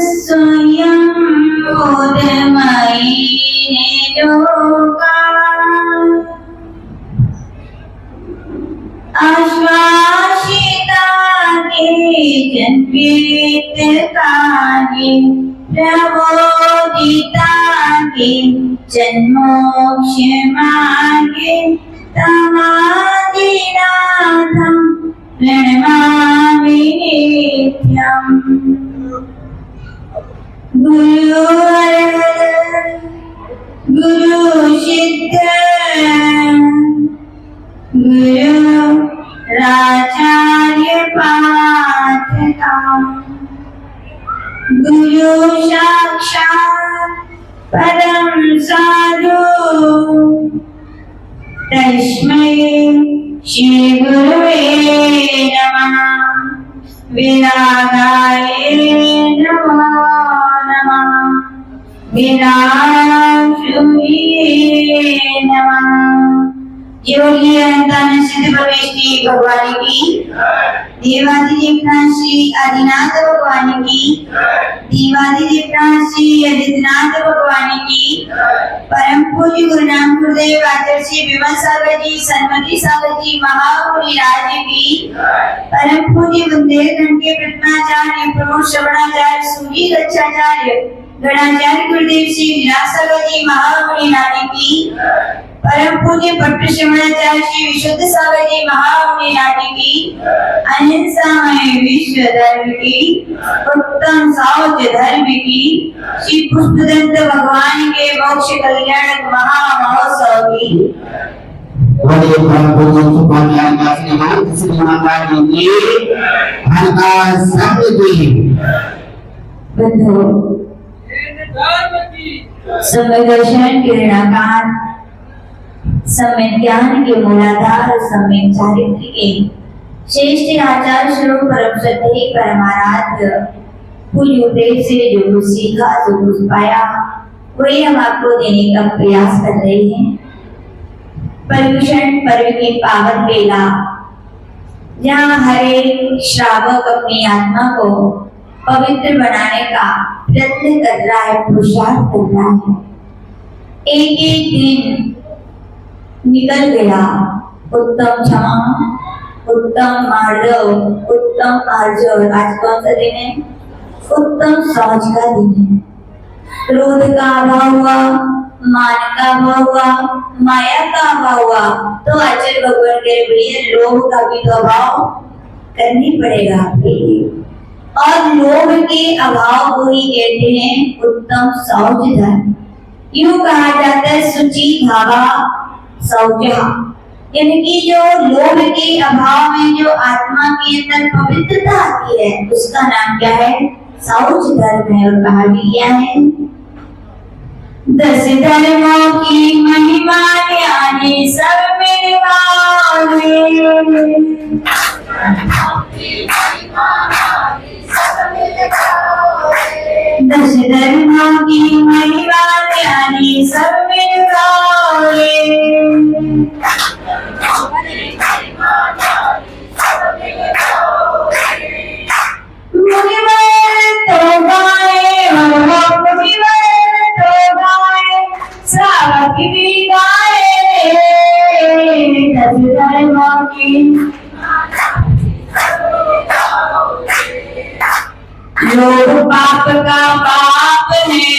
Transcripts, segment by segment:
स्वयं बोधमयी ने लोका आश्वासिता के जन्मित काले प्रबोधिता के जन्मोक्ष मार्गे तमादिनाथं प्रणमामि नित्यम्। गुरु सिद्ध गुरु राचार्य पाठका गुरु साक्षात् परम साधु तस्मै श्री गुरुवे नमः। विरागाय नमो नमः। विराजुये नमः। योगी अनंतानंद सिद्ध परमेश्वरी भगवान की, देवादिदेवता श्री आदिनाथ भगवान की, देवादिदेवता श्री आदिनाथ भगवान की, परम पूज्य गुरु नाम गुरुदेव आचार्य श्री विमल सागर जी, सन्मति सागर जी महामुनि राज की, परम पूज्य बुंदेलखंड के प्रथमाचार्य प्रमुख श्रवणाचार्य सूरी गच्छाचार्य गणाचार्य गुरुदेव श्री विराट सागर जी महामुनि राज की, परम पूज्य पट्ट श्रवणाचार्य श्री विशुद्ध सागर जी महामुनि राज की, अहिंसामय विश्व धर्म की, उत्तम साउच धर्म की, श्री पुष्पदंत भगवान के मोक्ष कल्याण महामहोत्सव की। बड़े परम पूज्य सुखमय दासी महंत श्री महाराज जी हरका संग की बंधु समय दर्शन किरणाकार, समय ज्ञान के मूलाधार, समय चारित्र के श्रेष्ठ आचार्य स्वरूप परम श्रद्धेय परमाराध्य पूज्य गुरुदेव से जो कुछ सीखा जो कुछ पाया वही हम आपको देने का प्रयास कर रहे हैं। पर्युषण पर्व के पावन बेला जहाँ हर एक श्रावक अपनी आत्मा को पवित्र बनाने का प्रयत्न कर रहा है, पुरुषार्थ कर रहा है। एक एक दिन निकल गया, उत्तम क्षमा, उत्तम मार्जव, उत्तम आर्जव। आज कौन सा दिन है? उत्तम सौच का दिन है। क्रोध का अभाव हुआ, मान का अभाव हुआ, माया का अभाव हुआ, तो आचार्य भगवान के लिए लोभ का भी तो अभाव करनी पड़ेगा आपके लिए। और लोभ के अभाव को ही कहते हैं उत्तम सौच धर्म। यूं कहा जाता है सुचि भावा सौचा, यानी कि जो लोभ के अभाव में जो आत्मा के अंदर पवित्रता आती है उसका नाम क्या है? सौच धर्म है। और कहा भी क्या है? 10 धर्मों की महिमा ज्ञानी सब में गावे, 10 धर्मों की महिमा ज्ञानी सब में गावे। मुनिवर तो गाए, मुनिवर तो गाए, श्रावक भी गाए, 10 धर्मों की। लोभ पाप का पाप है,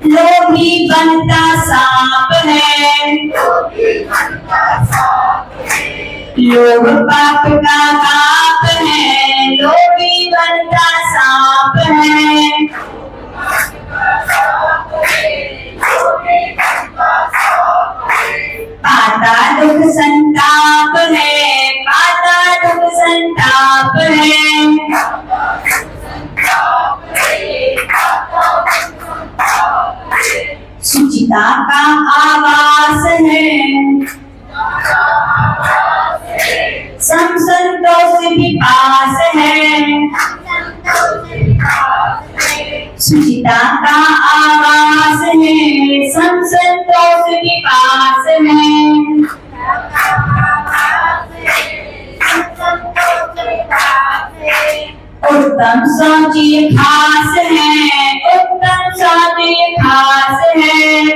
लोभी बनता सांप है, लोभ पाप का पाप है, लोभी बनता सांप है। पाता दुख संताप है, पाता दुख संताप है, सुचिता का आवास है, संतोष भी पास है, सुचिता का आवास है, संतोष भी पास है। उत्तम सोचिए खास है, उत्तम सोचिए खास है।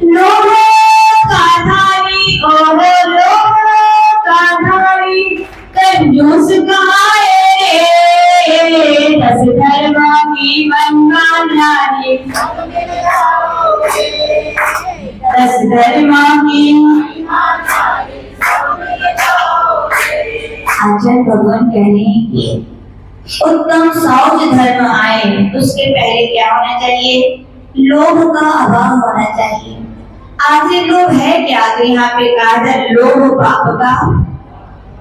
लोगों का धारी ओहो लोगों का धारी कंजूस कहाए, दस धर्मों की महिमा न्यारी, दस धर्मों की। आचार्य भगवान कह रहे हैं कि उत्तम सौच धर्म आए उसके पहले क्या होना चाहिए? लोभ का अभाव होना चाहिए। आखिर लोभ है क्या? तो यहाँ पे कहा है लोभ पाप का।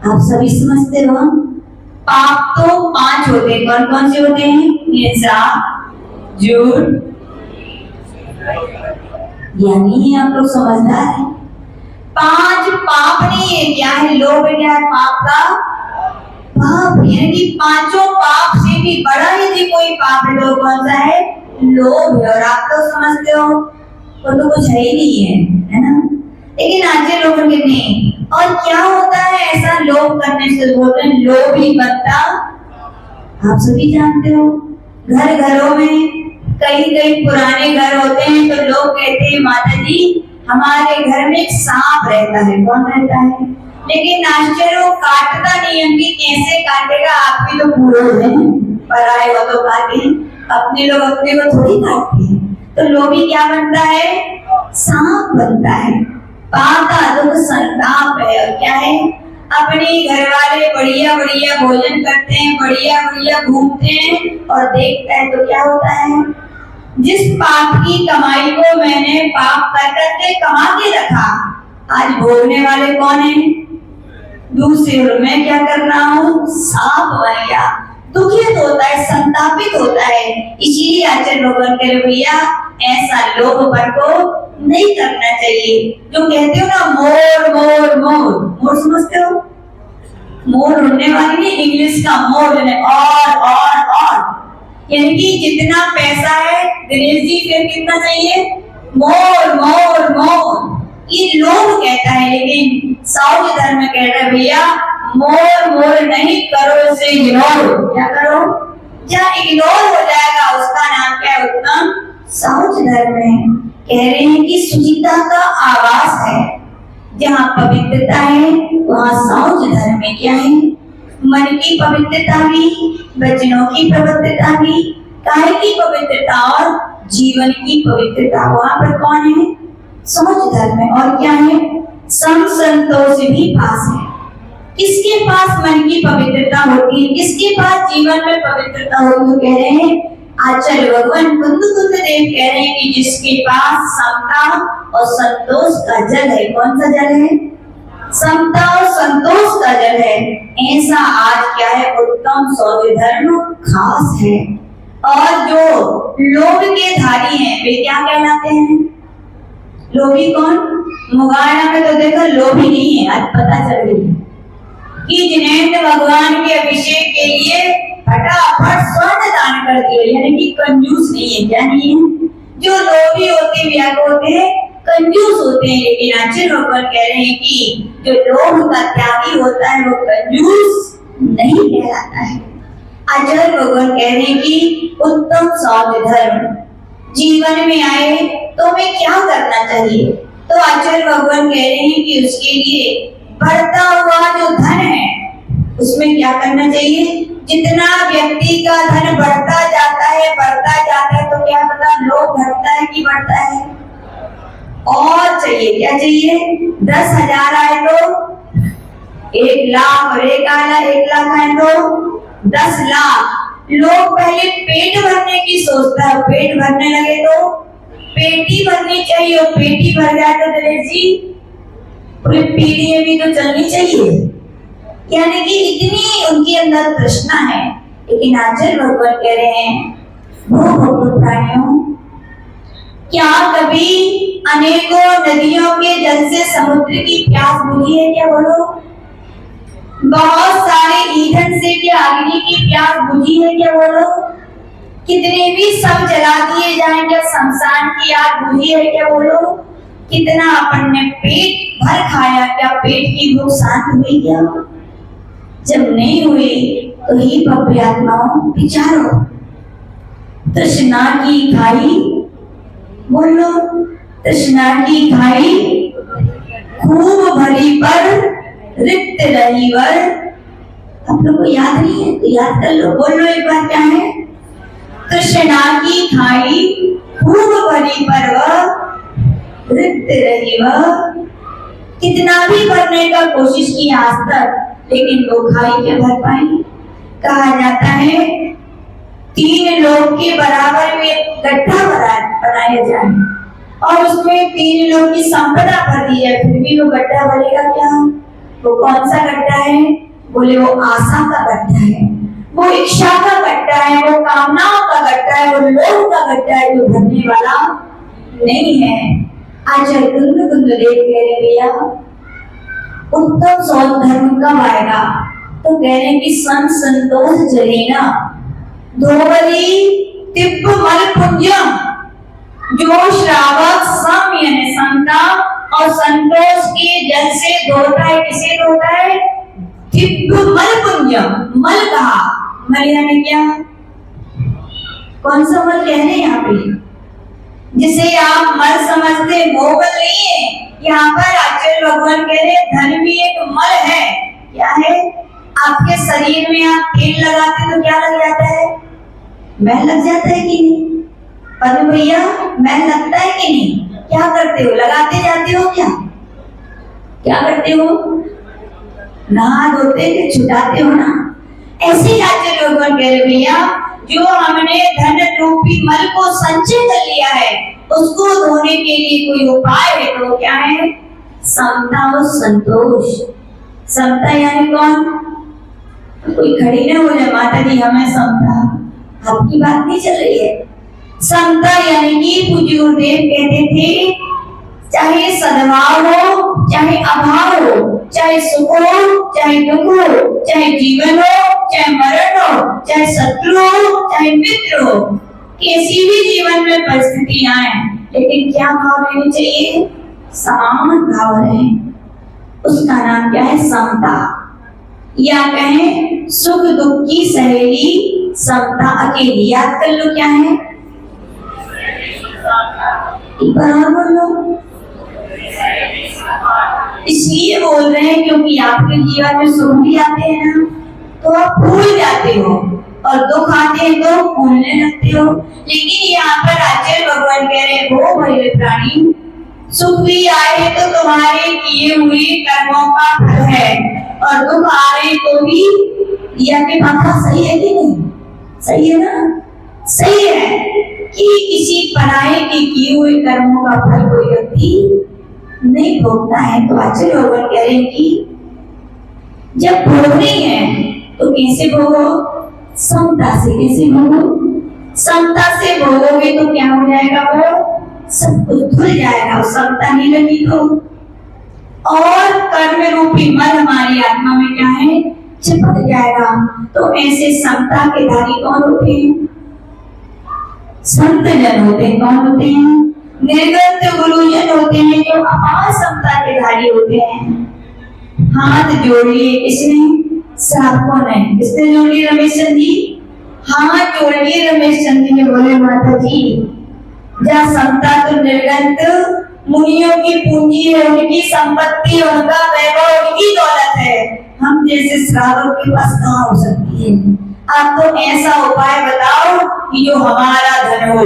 आप सभी समझते हो पाप तो 5 होते हैं। कौन कौन से होते हैं? हिंसा, झूठ, यानी आप लोग समझदार हैं। 5 पाप नहीं है। क्या है? लोभ क्या है? पाप का पाप, यानी कि 5 पाप से भी बड़ा यदि कोई पाप है तो कौन सा है? लोभ है। और आप लोग समझते हो वो तो कुछ है ही नहीं है ना? लेकिन आज के लोगों के नहीं। और क्या होता है ऐसा लोभ करने से? बोलते हैं लोभ ही बनता। आप सभी जानते हो घर घरों में कई पुराने घर होते हैं तो लोग कहते हैं माता जी हमारे घर में एक सांप रहता है। कौन रहता है? लेकिन आश्चर्य वो काटता नहीं है। कि कैसे काटेगा? आप भी तो पूरे हैं, पराए वो तो काटे, अपने लोग अपने को थोड़ी काटते हैं। तो लोभी क्या बनता है? सांप बनता है। पाता दुख संताप है। और क्या है? अपने घर वाले बढ़िया बढ़िया भोजन करते हैं, बढ़िया बढ़िया घूमते हैं और देखता है तो क्या होता है? जिस पाप की कमाई को मैंने पाप कर करके कमा के रखा, आज भोगने वाले कौन है? दूसरे। और मैं क्या कर रहा हूँ? सांप बन गया। दुखित होता है, संतापित होता है। इसीलिए आचार्य भगवान कह रहे भैया ऐसा लोभपन को नहीं करना चाहिए। जो कहते हो ना मोर मोर मोर, मोर समझते हो? मोर उड़ने वाली नहीं, इंग्लिश का मोर और यानी कि जितना पैसा है दिनेश जी फिर कितना चाहिए? मोर मोर मोर। ये लोभ कहता है। लेकिन सौच धर्म कह रहा है भैया मोर मोर नहीं करो, इसे इग्नोर। क्या करो? जहाँ इग्नोर हो जाएगा उसका नाम क्या है? उत्तम सौच धर्म है। कह रहे हैं कि शुचिता का आवास है। जहाँ पवित्रता है वहाँ सौच धर्म में क्या है? मन की पवित्रता भी, वचनों की पवित्रता भी, काया की पवित्रता और जीवन की पवित्रता। वहाँ पर कौन है? सौच धर्म है। और क्या है? सम संतोष भी पास है। किसके पास मन की पवित्रता होती है? किसके पास जीवन में पवित्रता होती है? कह रहे हैं आचार्य भगवान कुंद देव कह रहे हैं कि जिसके पास समता और संतोष का जल है। कौन सा जल है? समता और संतोष का जल है। ऐसा आज क्या है? उत्तम सौच धर्म खास है। और जो लोभ के धारी हैं वे क्या कहलाते हैं? लोभी कौन? मुगाया में तो देखो लोभी नहीं है। आज पता चल गई कि जिनेंद्र भगवान के अभिषेक के लिए फटाफट स्वर्ण दान कर दिए, यानी कि कंजूस नहीं है। क्या नहीं है? जो लोभी होते हैं होते हैं कंजूस होते हैं। लेकिन आचार्य भगवान कह रहे हैं कि जो लोभ का त्यागी होता है वो कंजूस नहीं कहलाता है। आचार्य भगवान कह रहे हैं कि उत्तम सौच धर्म जीवन में आए तो हमें क्या करना चाहिए? तो आचार्य भगवान कह रहे हैं कि उसके लिए बढ़ता हुआ जो धन है उसमें क्या करना चाहिए? जितना व्यक्ति का धन बढ़ता जाता है तो क्या पता लोभ घटता है कि बढ़ता है? और चाहिए क्या चाहिए? 10,000 आए तो 1 लाख और 1 लाख आए तो 10 लाख। लोग पहले पेट भरने की सोचता है। पेट भरने लगे तो पेटी भरनी चाहिए। और पेटी भर जाए तो दिनेश जी पूरी पीढ़ी भी तो चलनी चाहिए। यानी कि इतनी उनके अंदर तृष्णा है। लेकिन आचार्य भगवान कह रहे हैं भूभोग प्राणियों क्या कभी अनेकों नदियों के जल से समुद्र की प्यास बुझी है? क्या बोलो? बहुत सारे ईंधन से क्या अग्नि की प्यास बुझी है? क्या बोलो? कितने भी सब जला दिए जाएं क्या शमशान की आग बुझी है? क्या बोलो? कितना अपन ने पेट भर खाया, क्या पेट की भूख शांत हुई क्या? जब नहीं हुई तो ही भव्य आत्माओं विचारो, तृष्णा की खाई, बोलो तृष्णा की खाई खूब भरी पर रिक्त रही वर। आप लोग को याद नहीं है तो याद कर लो, बोलो एक बार क्या है? तृष्णा की खाई खूब भरी पर वह रिक्त रही वह। कितना भी भरने का कोशिश की आज तक, लेकिन वो खाई के भर पाई। कहा जाता है 3 लोग के बराबर में गड्ढा बनाया जाए और उसमें 3 लोग की संपदा भर दी जाए, फिर भी वो गड्ढा भरेगा क्या? वो कौन सा गड्ढा है? बोले वो आशा का गड्ढा है, वो इच्छा का गड्ढा है, वो कामनाओं का गड्ढा है, वो लोभ का गड्ढा है, जो भरने वाला नहीं है। आज गुंद देख कह रहे भैया उत्तम सौद धर्म कब आएगा? तो कह रहे कि संतोष जलेना धोबली तिप्प मल पुंजम। जो श्रावक सम यानी समता और संतोष के जल से धोता है, किसे धोता है? तिप्प मल पुंजम। मल कहा, मल यानी क्या? कौन सा मल कह रहे हैं यहाँ पे? जिसे आप मल समझते, वो मल नहीं है। यहाँ पर आचार्य भगवान कह रहे धन भी एक मल है। क्या है? आपके शरीर में आप तेल लगाते तो क्या लग जाता है? मैल लग जाता है कि नहीं? पर भैया मैल लगता है कि नहीं? क्या करते हो? लगाते जाते हो क्या? क्या करते हो? नहा धोते के छुटाते हो ना? ऐसे ही आचार्य भगवान कह रहे भैया जो हमने धन रूपी मल को संचय कर लिया है, उसको धोने के लिए कोई उपाय है तो क्या है? समता और संतोष। समता यानी कौन? कोई खड़ी ना बोले माता जी हमें समता, आपकी बात नहीं चल रही है। समता यानी कि पूज्य गुरुदेव कहते थे चाहे सद्भाव हो, चाहे अभाव हो, चाहे सुख हो, चाहे दुख हो, चाहे जीवन हो, चाहे मरण हो, चाहे शत्रु हो, चाहे मित्र हो, किसी भी जीवन में परिस्थिति आए, लेकिन क्या भाव रहनी चाहिए? समान भाव रहे। उसका नाम क्या है? समता। या कहें सुख दुख की सहेली समता अकेली। याद कर लो क्या है? एक बार और बोलो। इसलिए बोल रहे हैं क्योंकि आपके जीवन में सुख भी आते हैं ना तो आप भूल जाते हो, और दुख आते हैं तो भूलने लगते हो। लेकिन यहाँ पर आचार्य भगवान कह रहे हैं वो भले प्राणी, सुख भी आए तो तुम्हारे किए हुए कर्मों का फल है, और दुख आ रहे तो भी यह की बात सही है कि नहीं? सही है ना? सही है कि किसी पराये के किए हुए कर्मों का फल कोई व्यक्ति नहीं भोगता है। तो आचार्य भगवान कह रहे हैं कि जब भोगनी है तो कैसे भोगो? समता से। कैसे भोगो? समता से भोगोगे तो क्या हो जाएगा? वो सब कुछ धुल जाएगा, समता नहीं लगी तो। और कर्म रूपी मल हमारी आत्मा में क्या है? चिपक जाएगा। तो ऐसे समता के धारी कौन होते हैं? संत जन होते हैं। कौन होते हैं? निर्गत गुरुजन होते हैं जो अपार समता के धारी होते हैं। हाथ जोड़िए। किसने? श्रावकों ने। किसने जोड़ लिए? रमेश चंद जी। हाथ जोड़ लिए रमेश चंद जी ने। बोले माता जी जहाँ समता तो निर्गत मुनियों की पूंजी है, उनकी संपत्ति, उनका वैभव, उनकी दौलत है, हम जैसे श्रावक के पास कहाँ हो सकती है? आप तो ऐसा उपाय बताओ कि जो हमारा धन हो।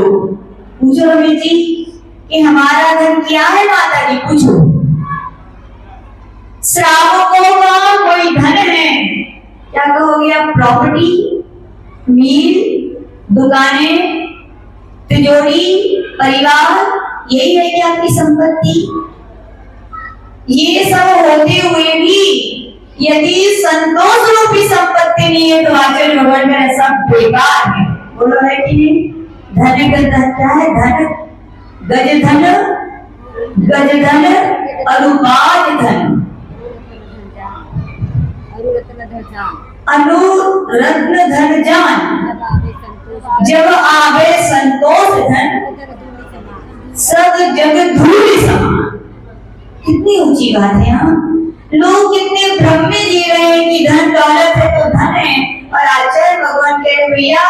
पूछो रमेश जी कि हमारा धन क्या है? माता जी पूछो। श्रावकों का कोई धन है, क्या कहोगे आप? प्रॉपर्टी, मील, दुकानें, तिजोरी, परिवार, यही है क्या आपकी संपत्ति? ये सब होते हुए भी यदि संतोष रूपी संपत्ति नहीं है तो आचार्य भगवान का सब बेकार है। बोलो है कि नहीं? धन का धन क्या है? धन गज धन, गज धन, अनुपात धन, अनुरत्न धन जान, जब आवे संतोष धन, सब जग धूल समान। कितनी ऊंची बात है। हाँ, लोग कितने भ्रम में जी रहे हैं कि धन दौलत है तो धन है, और आचार्य भगवान कह रहे भैया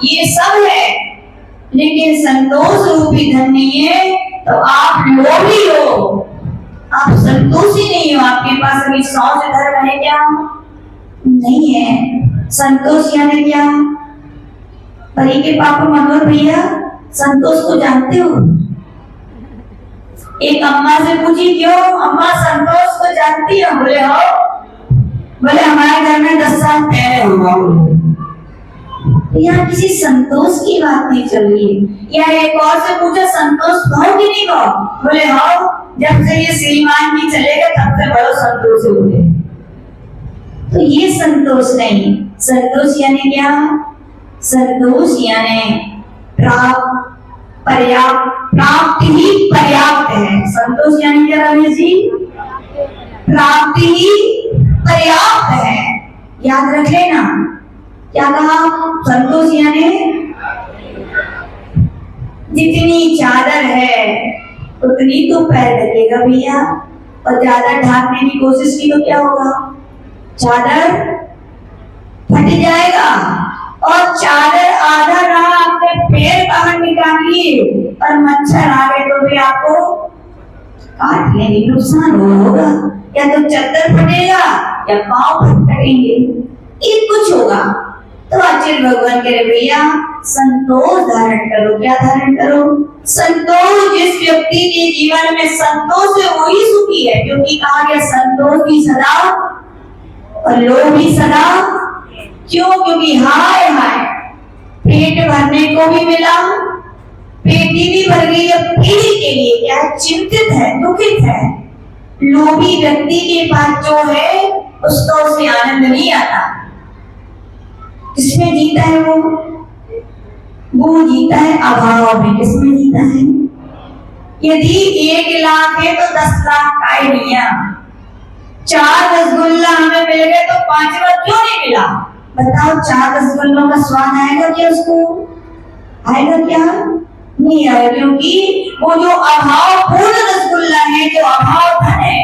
ये सब है, लेकिन संतोष रूपी धन नहीं है, तो आप लोभी हो, आप संतोषी नहीं हो। आपके पास अभी 100 धर्म है क्या? नहीं है। संतोष यानी क्या? परी के पापा मनोहर भैया संतोष को जानते हो? एक अम्मा से पूछी, क्यों अम्मा संतोष को जानती हो? बोले हो, बोले हमारे घर में 10 साल पहले हुआ। तो यहाँ किसी संतोष की बात नहीं चल रही है। या एक और से पूछा, संतोष भाव कि नहीं भाव? बोले हो, जब से ये श्रीमान जी चले गए तब से बड़ो संतोष हो गए। तो ये संतोष नहीं। संतोष यानी क्या? संतोष यानी प्राप्त ही पर्याप्त है। संतोष यानी क्या रमेश जी? प्राप्ति ही पर्याप्त है। याद रख लेना। क्या कहा? संतोष यानी जितनी चादर है उतनी तो पैर लगेगा भैया, और ज्यादा ढाकने की कोशिश की तो क्या होगा? चादर फट जाएगा। और चादर आधा रहा, आपने पैर बाहर निकालिए और मच्छर आ गए तो भी आपको काट लेंगे, नुकसान होगा। या तो चद्दर फटेगा या पांव फटेंगे, एक कुछ होगा। तो आचार्य भगवान कह रहे भैया संतोष धारण करो। क्या धारण करो? संतोष। जिस व्यक्ति के जीवन में संतोष है वही सुखी है, क्योंकि कहा गया संतोष भी सदा और लोभ भी सदा। क्यों? क्योंकि हाय हाय पेट भरने को भी मिला, पेटी भी भर गई, अब पीढ़ी के लिए क्या है? चिंतित है, दुखित है। लोभी व्यक्ति के पास जो है उसको उसे आनंद नहीं आता। किसमें जीता है वो जीता है अभाव में। किसमें जीता है? यदि 1 लाख है तो 10 लाख का ही नहीं। 4 रसगुल्ला हमें मिल गए तो 5वां क्यों नहीं मिला? बताओ, 4 रसगुल्लों का स्वाद आएगा क्या? उसको आएगा क्या? नहीं आएगा, क्योंकि वो जो अभाव पूर्ण रसगुल्ला है, जो अभाव धन है,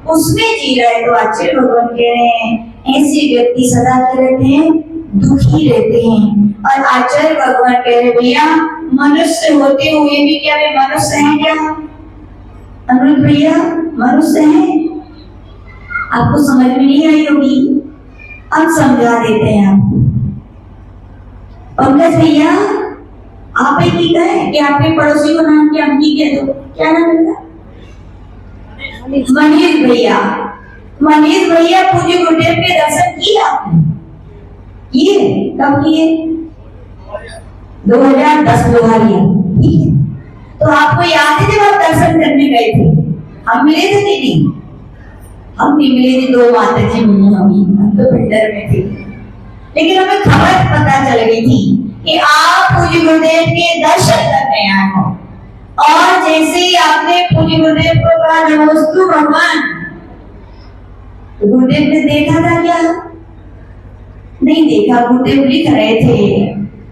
उसमें जी रहे। तो आचार्य भगवान कह रहे हैं ऐसे व्यक्ति सदा क्या रहते हैं? दुखी रहते हैं। और आचार्य भगवान कह रहे भैया मनुष्य होते हुए भी क्या वे मनुष्य हैं क्या? अनुरुद्ध भैया मनुष्य हैं? आपको समझ में नहीं आई होगी, अब समझा देते हैं आपको। पंकज भैया आप ही ठीक है कि आपके पड़ोसी को नाम की अम्मी कह दो। क्या नाम है? मनीष भैया। मनीष भैया पूज्य गुरुदेव के दर्शन किए आपने? किए? कब किए? 2010 लोहारिया। ठीक है, तो आपको याद है जब आप दर्शन करने गए थे हम मिले थे कि नहीं? हम नहीं मिले थे, 2 माता जी मिली हम तो फिल्टर में थे, लेकिन हमें खबर पता चल गई थी कि आप पूज्य गुरुदेव के दर्शन करने आए हो। और जैसे ही आपने पूज्य गुरुदेव को कहा नमोस्तु भगवान, तो गुरुदेव ने देखा था क्या? नहीं देखा। गुरुदेव लिख रहे थे,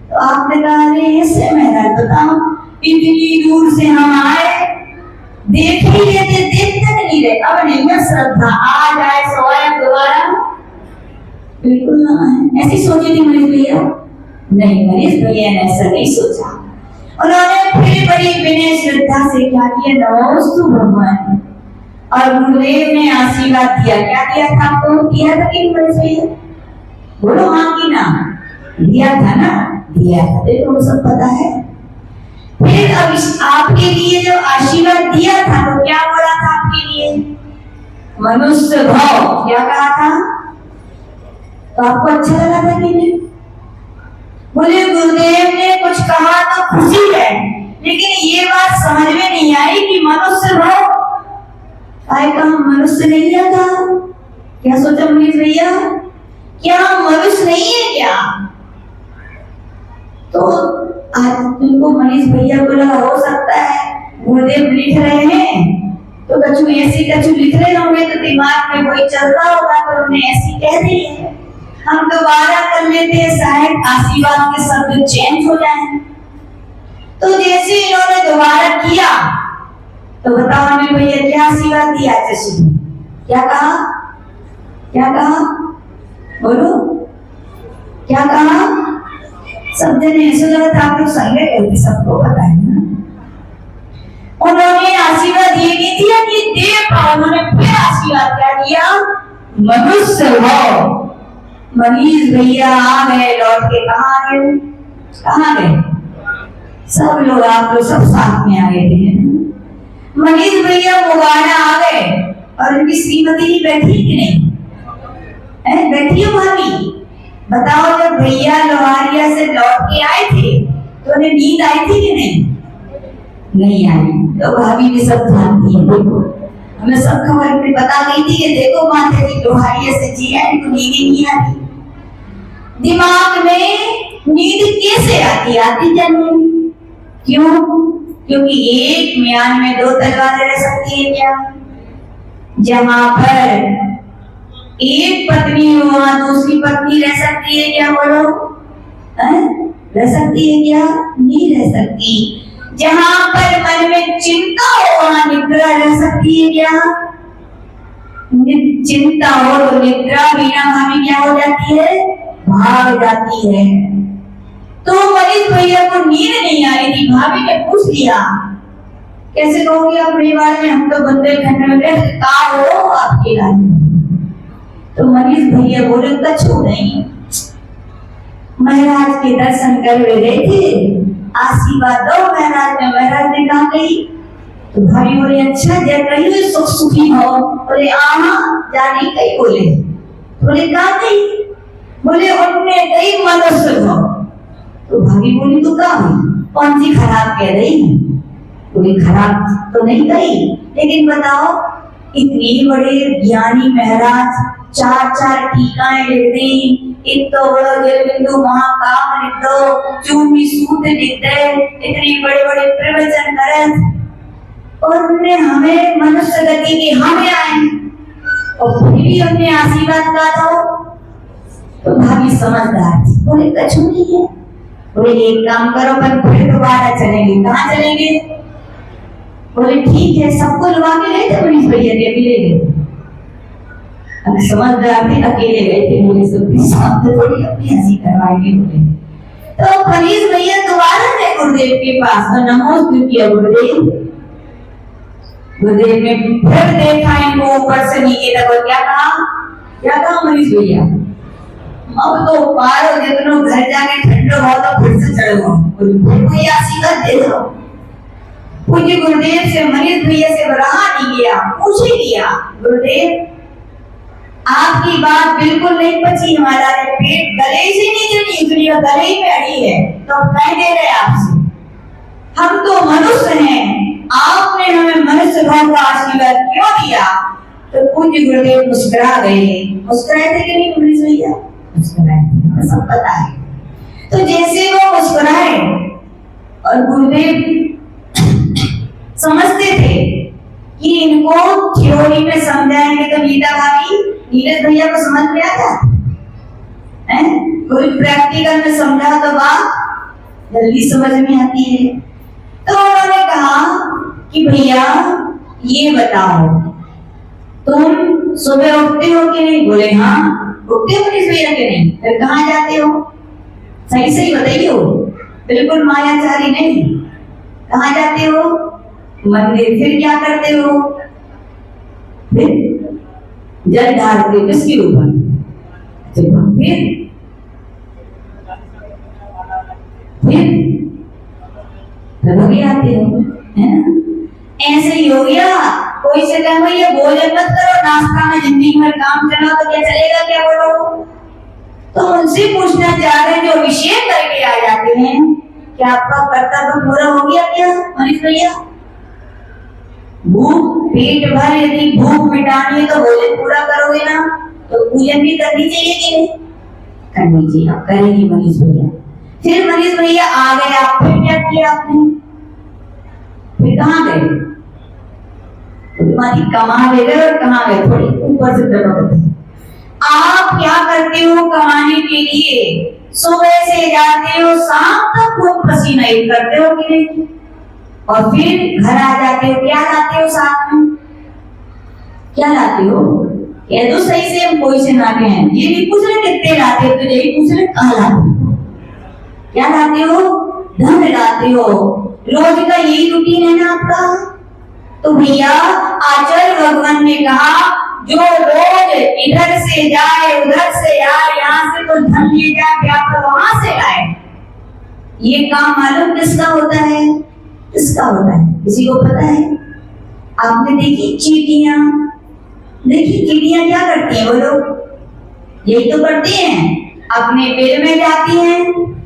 तो आपने कहा अरे ऐसे मेरा बताओ, इतनी दूर से हम आए, देख ही लेते, देख तक नहीं रहे। अब नहीं मैं श्रद्धा आ जाए स्वयं दोबारा, बिल्कुल ना। ऐसी सोची थी मनीष भैया? नहीं, मनीष भैया ने ऐसा नहीं सोचा। उन्होंने फिर बड़ी विनय श्रद्धा से क्या किया? नमोस्तु भगवान। और गुरुदेव ने आशीर्वाद दिया। क्या दिया था आपको? दिया था कि मनीष भैया? बोलो हाँ कि ना? दिया था ना? दिया था, देखो सब पता है। फिर अब आपके लिए जो आशीर्वाद दिया था तो क्या बोला था आपके लिए? मनुष्य भाव। क्या कहा था? तो आपको अच्छा लगा था कि नहीं? बोले गुरुदेव ने कुछ कहा तो खुशी है, लेकिन ये बात समझ में नहीं आई कि मनुष्य भाव आए कहा मनुष्य नहीं था। क्या सोचा मनीष भैया? क्या मनुष्य नहीं है क्या? तो आज तुमको मनीष भैया को लगा हो सकता है गुरुदेव लिख रहे हैं तो कछु ऐसी कछु लिख रहे होंगे, तो दिमाग में कोई चल रहा होगा तो उन्हें ऐसी कह दी है। हम दोबारा कर लेते हैं, शायद आशीर्वाद के शब्द चेंज हो जाए। तो जैसे इन्होंने दोबारा किया तो बताओ अनिल भैया क्या आशीर्वाद दिया चशी ने? क्या कहा? क्या कहा? बोलो क्या कहा? सब जने ऐसा लगा था आप लोग संगे कहते, सबको पता है ना। उन्होंने आशीर्वाद ये नहीं दिया कि दे पाओ, उन्होंने फिर आशीर्वाद क्या दिया? मनुष्य हो। मनीष भैया आ गए लौट के, कहाँ गए? कहाँ गए? सब लोग, आप लोग सब साथ में आ गए थे। मनीष भैया मुबाना आ गए और उनकी श्रीमती जी बैठी कि नहीं? बैठी हो भाभी? बताओ जब भैया लोहारिया से लौट के आए थे तो उन्हें नींद आई थी कि नहीं? नहीं आई। तो भाभी भी सब जानती है, देखो हमें सब खबर में बता गई थी कि देखो माता जी लोहारिया से जी आई तो नींद ही नहीं आती। दिमाग में नींद कैसे आती? आती क्या नहीं? क्यों? क्योंकि एक म्यान में दो तलवारें रह सकती है क्या? जहां पर एक पत्नी हो वहां दूसरी पत्नी रह सकती है क्या? बोलो रह सकती है क्या? नहीं रह सकती। जहां पर मन में चिंता हो वहां निद्रा रह सकती है क्या? चिंता हो तो निद्रा बिना भाभी क्या हो जाती है? भाग जाती है। तो मनीष भैया को नींद नहीं आ रही थी। भाभी ने पूछ लिया, कैसे कहोगे अपने बारे में? हम तो बुंदेलखंड में का हो आपके इलाज में? तो मनीष भैया बोले कछु नहीं, महाराज के दर्शन कर रहे थे, आशीर्वाद दो महाराज ने। महाराज ने कहा गई तो भाभी बोले अच्छा जय कही सुख सुखी हो। बोले आहा जानी कही। बोले कहा गई? बोले उनने गई मनुष्य हो। तो भाभी बोली तो क्या हुई? कौन सी खराब कह रही? बोले खराब तो नहीं गई, लेकिन बताओ इतने बड़े ज्ञानी महाराज चार चार टीकाएं लिख दी, एक तो बड़ा जलबिंदु महाकाम लिख दो, चूमी सूत लिख दे, इतने बड़े बड़े प्रवचन करे और उन्होंने हमें मनुष्य गति की हमें आए और फिर भी हमने आशीर्वाद का दो। तो भाभी समझदार थी, बोले कछु नहीं है। बोले एक काम करो पर फिर दोबारा चलेंगे। कहाँ चलेंगे? बोले ठीक है, सबको लगा के गए थे, मनीष भैया ने भी ले गए। अब समझदार थे, अकेले गए थे। बोले सबके सामने थोड़ी अपनी हंसी करवाएंगे। बोले तो मनीष भैया दोबारा गए गुरुदेव के पास और नमोस्तु किया गुरुदेव। गुरुदेव ने फिर देखा इनको ऊपर से नीचे तक और क्या कहा? क्या कहा मनीष भैया? अब तो पार हो जितनो घर जाके ठंडो हो तो फिर से चढ़ो, कोई आशीर्वाद दे दो। पूज्य गुरुदेव से मनीष भैया से रहा नहीं गया, पूछ ही लिया गुरुदेव आपकी बात बिल्कुल नहीं पची, हमारा पेट गले से नहीं चली, इसलिए गले ही में अड़ी है, तो कह दे रहे आपसे हम तो मनुष्य हैं, आपने हमें मनुष्य भाव का आशीर्वाद क्यों दिया? तो पूज्य गुरुदेव मुस्कुरा गए। मुस्कुराए थे कि नहीं मनीष भैया? मुस्कुराए थे, सब पता है। तो जैसे वो मुस्कुराए और गुरुदेव समझते थे कि इनको थ्योरी में समझाएंगे तो नीता भाभी नीरज भैया को समझ में आ जाता है, कोई प्रैक्टिकल में समझा तो बात जल्दी समझ में आती है। तो उन्होंने कहा कि भैया ये बताओ तुम सुबह उठते हो कि नहीं? बोले हाँ उठते हो मनीष भैया के नहीं? फिर कहाँ जाते हो? सही सही बताइए, हो बिल्कुल मायाचारी नहीं। कहाँ जाते हो? मंदिर। फिर क्या करते हो? फिर जल ढालते किसके ऊपर? फिर लगे आते हो, है ना? ऐसे ही हो गया। कोई से कहे भैया भोजन मत करो, नाश्ता में जिंदगी भर काम चलाओ तो क्या चलेगा? क्या बोलो? तो उनसे पूछना चाह रहे जो विषय करके आ जाते हैं, क्या आपका कर्तव्य पूरा हो गया क्या मनीष भैया? भूख पेट भर यदि भूख मिटानी है तो भोजन पूरा करोगे ना, तो पूजन भी करनी चाहिए कि नहीं? करनी चाहिए। आप करेंगे मनीष भैया। फिर मनीष भैया आ गए, आप फिर क्या किया आपने? फिर कहाँ गए? तुम्हारी कमा ले गए और कहाँ गए? थोड़ी ऊपर से दबकते। आप क्या करते हो कमाने के लिए? सुबह से जाते हो शाम तक खूब पसीना करते हो कि नहीं? और फिर घर आ जाते हो, क्या लाते हो साथ में? क्या लाते हो? कह दो सही से, हम कोई से नाते हैं, ये नहीं पूछ रहे कितने लाते हो, तो यही पूछ रहे कहाँ लाते हो। क्या लाते हो? धन लाते हो। रोज का यही रूटीन है ना आपका। तो भैया आचार्य भगवान ने कहा जो रोज इधर से जाए उधर से आए, यहाँ से तो धन ले जाए व्यापार वहां से लाए, ये काम मालूम किसका होता है? किसका होता है? किसी को पता है? आपने देखी चींटियां? देखी चींटियां क्या करती हैं? बोलो, यही तो करती हैं, अपने बिल में जाती हैं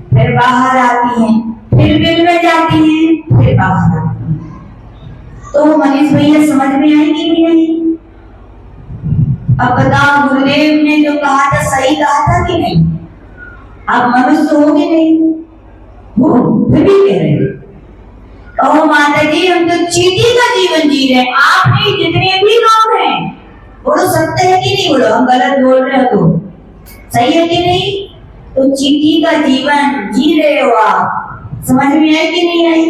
फिर बाहर आती हैं, फिर बिल में जाती हैं फिर बाहर आती हैं। तो मनीष भैया समझ में आएगी कि नहीं? अब बताओ, गुरुदेव ने जो कहा था सही कहा था कि नहीं? आप मनुष्य हो कि नहीं हो? फिर भी कह रहे हैं कहो माता जी हम तो चींटी का जीवन जी रहे हैं, आपने जितने भी लोग हैं बोलो सत्य है कि नहीं? बोलो, हम गलत बोल रहे हो तो सही है कि नहीं? तो चींटी का जीवन जी रहे हो आप। समझ में आई कि नहीं आई?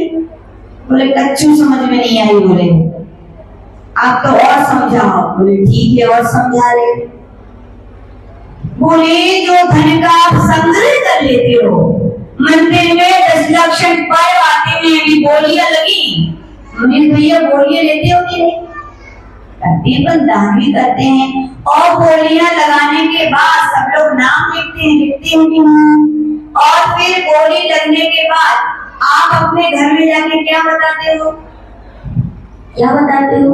बोले कच्चू समझ में नहीं आई। बोले आप तो और समझाओ। बोले ठीक है और समझा रहे। बोले जो धन का आप संग्रह कर लेते हो, मंदिर में 10 लक्षण पर आते में अभी बोलियां लगी, मनीष भैया बोलियां लेते हो कि नहीं? करते हैं, पर दान भी करते हैं। और बोलियां लगाने के बाद सब लोग नाम लिखते हैं, लिखते हो कि नहीं? और फिर बोली लगने के बाद आप अपने घर में जाके क्या बताते हो? क्या बताते हो?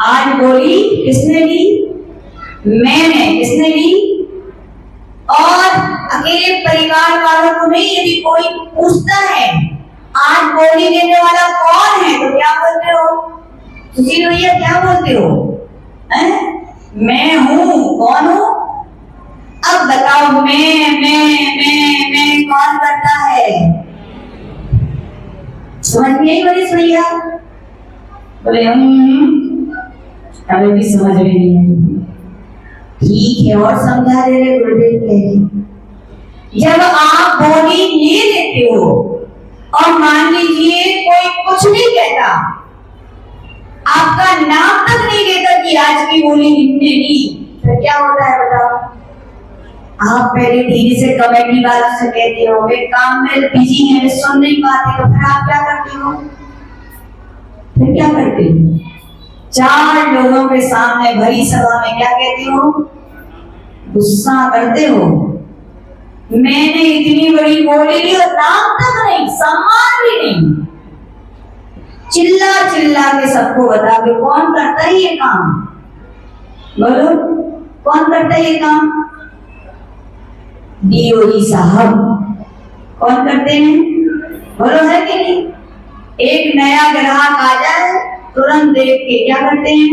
आज बोली किसने ली? मैंने। किसने ली? और अकेले परिवार वालों को नहीं, यदि कोई पूछता है आज बोली देने वाला कौन है तो क्या बोलते हो? सुशील भैया क्या बोलते हो? मैं हूँ। कौन हूँ? अब बताओ, मैं कौन करता है? समझ में आई मनीष भैया? बोले हमें भी समझ में नहीं आई। ठीक है और समझा दे रहे गुरुदेव कह रहे। जब आप बोली ले लेते हो और मान लीजिए कोई कुछ नहीं कहता, आपका नाम तक नहीं लेता कि आज की बोली हमने ली, तो क्या होता है बताओ? आप पहले धीरे से कमेटी वालों से कहते हो वे काम में बिजी हैं, सुन नहीं पाते, तो फिर आप क्या करते हो? फिर क्या करते हो? 4 लोगों के सामने भरी सभा में क्या कहते हो? गुस्सा करते हो। मैंने इतनी बड़ी बोली ली और नाम तक नहीं, सम्मान भी नहीं, चिल्ला चिल्ला के सबको बता के कौन करता है ये काम? बोलो कौन करता है ये काम? डीओई साहब। कौन करते हैं? बोलो है कि नहीं? एक नया ग्राहक आ जाए तुरंत देख के क्या करते हैं?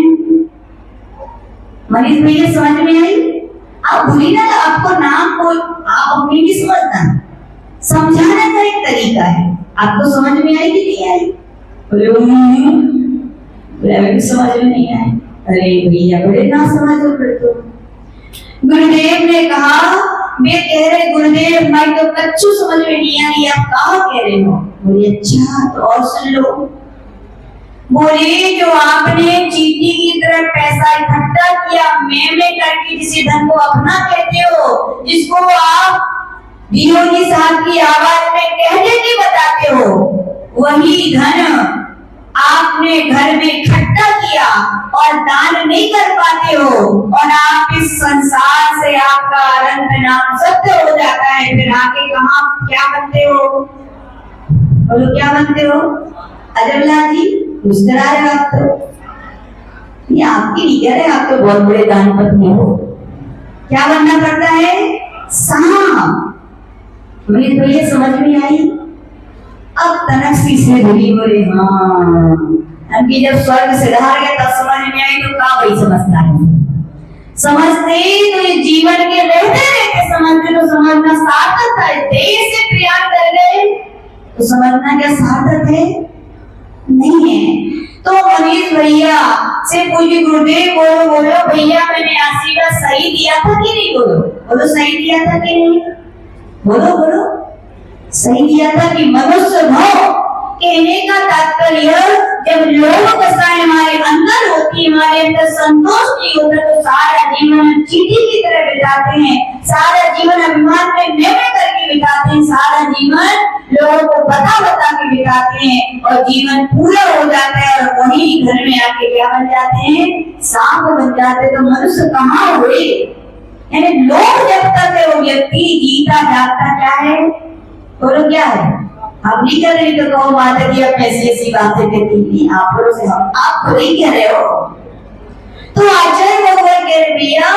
मनीष भैया समझ में आई? आप भूली ना, आपको नाम को आप अपनी नहीं समझना, समझाने का एक तरीका है। आपको समझ में आई कि नहीं आई? बोले भी समझ में नहीं आई। अरे भैया बड़े ना समझ हो फिर तो। गुरुदेव ने कहा मैं कह रहे गुरुदेव मैं तो कच्चू समझ में नहीं आई, आप कहाँ कह रहे हो? बोले अच्छा तो और सुन लो। बोले जो आपने चींटी की तरह पैसा इकट्ठा किया मैं करके, जिसे धन को अपना कहते हो, जिसको आप डीओजी साहब की आवाज में कहने के बताते हो, वही धन आपने घर में इकट्ठा किया और दान नहीं कर पाते हो, और आप इस संसार से आपका अनंत नाम सत्य हो जाता है। फिर आगे कहाँ क्या बनते हो? बोलो क्या बनते हो? अजबला जी मुस्कुरा रहे आप तो, ये आपकी नहीं कह रहे, आप तो बहुत बड़े दानपति हो। क्या बनना पड़ता है? सांप। मुझे तो ये समझ में आई। अब तनस्सी से भरी बोले हाँ, अभी जब स्वर्ग से धार गया तब समझ में आई, तो क्या वही समझता है? समझते तो ये जीवन के रहते रहते समझते तो समझना सार्थक है। देश से प्रयाण कर गए तो समझना क्या सार्थक है? नहीं है। तो मनीष भैया से पूछे गुरुदेव बोलो बोलो भैया मैंने आशीर्वाद सही दिया था कि नहीं? बोलो बोलो सही दिया था कि नहीं? बोलो बोलो सही दिया था कि मनुष्य भाव कहने का तात्पर्य जब लोभ दशाएं हमारे अंदर होती, हमारे अंदर संतोष नहीं होता, तो सारा जीवन चींटी की तरह बिताते हैं, सारा जीवन अभिमान में निर्णय करके बिताते हैं, सारा जीवन लोगों को बता के बिताते हैं और जीवन पूरा हो जाता है और वही घर में आके क्या बन जाते हैं, सांप बन जाते हैं। तो मनुष्य कहाँ हुए? यानी लोभ जब तक है वो व्यक्ति जीता जागता क्या है, बोलो क्या है? हम नहीं कर रहे तो कहो माता जी आप ऐसी बातें कहती थी, आप बोलो से हम आप खुद ही कह रहे हो। तो आचार्य भगवान कह रहे भैया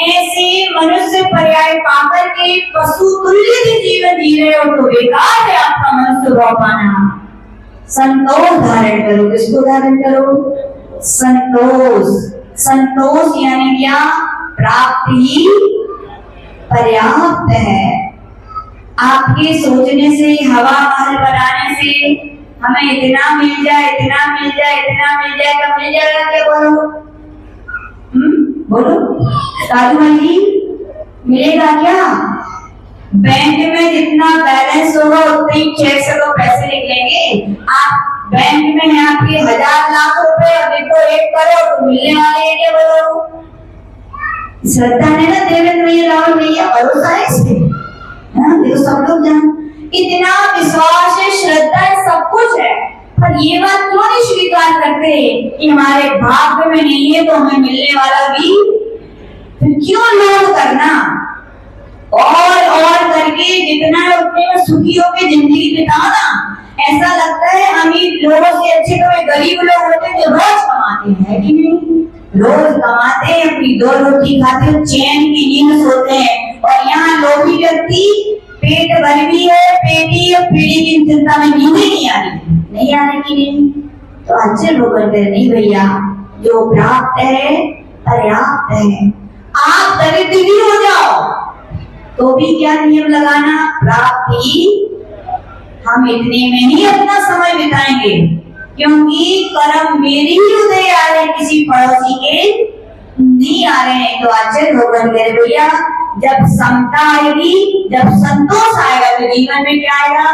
ऐसे मनुष्य पर्याय पाकर के पशु तुल्य भी जीवन जी रहे हो तो बेकार है आपका मनुष्य भाव पाना। संतोष धारण करो। किसको धारण करो? संतोष। संतोष यानी क्या? प्राप्ति पर्याप्त है। आपके सोचने से, हवा महल बनाने से हमें इतना मिल जाए, इतना मिल जाए, इतना मिल जाए, कब मिल जाएगा? क्या बोलो? बोलो साधु जी, मिलेगा क्या? बैंक में जितना बैलेंस होगा उतने ही चेक से तो पैसे निकलेंगे। आप बैंक में है आपके 1000 लाख रुपए, अभी तो 1 करोड़ तो मिलने वाले हैं। क्या बोलो? श्रद्धा है ना देवेंद्र भैया, राहुल भैया, भरोसा है इससे। तो सब लोग जान इतना विश्वास है, श्रद्धा है, सब कुछ है, पर ये बात क्यों नहीं स्वीकार करते कि हमारे भाग्य में नहीं है तो हमें मिलने वाला भी, फिर क्यों लोभ करना? और करके जितना है उतने में सुखी होकर जिंदगी बिताना। ऐसा लगता है अमीर लोगों से अच्छे तो गरीब लोग होते हैं जो रोज कमाते हैं कि नहीं? रोज कमाते हैं, अपनी 2 रोटी खाते हैं, चैन की नींद सोते हैं, और यहाँ लोभी व्यक्ति पेट भर भी है, पेटी और पीढ़ी की चिंता में नींद नहीं आ रही, नहीं आ रही कि नहीं? तो अच्छे लोग कहते नहीं भैया जो प्राप्त है पर्याप्त है। आप दरिद्र भी हो जाओ तो भी क्या नियम लगाना? प्राप्ति। हम इतने में ही अपना समय बिताएंगे क्योंकि कर्म मेरी ही उदय आ रहे, किसी पड़ोसी के नहीं आ रहे हैं। तो आचार्य भगवान कह रहे भैया जब समता आएगी, जब संतोष आएगा तो जीवन में क्या आएगा?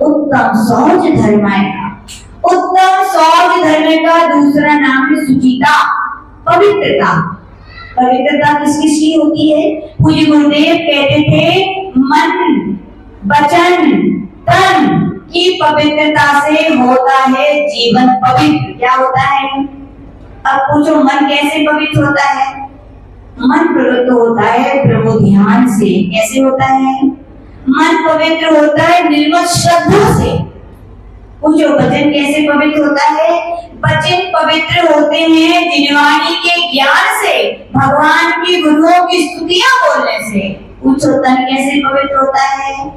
उत्तम शौच धर्म आएगा। उत्तम शौच धर्म का दूसरा नाम है सुचिता, पवित्रता। पवित्रता किस किस की होती है? पूज्य गुरुदेव कहते थे मन, वचन, तन की पवित्रता से होता है जीवन पवित्र। क्या होता है? अब पूछो मन कैसे पवित्र होता है? मन पवित्र होता है प्रभु ध्यान से। कैसे होता है? मन पवित्र होता है निर्मल श्रद्धा से। पूछो वचन कैसे पवित्र होता है? वचन पवित्र होते हैं जिनवाणी के ज्ञान से, भगवान की गुरुओं की स्तुतियां बोलने से। पूछो तन कैसे पवित्र होता है?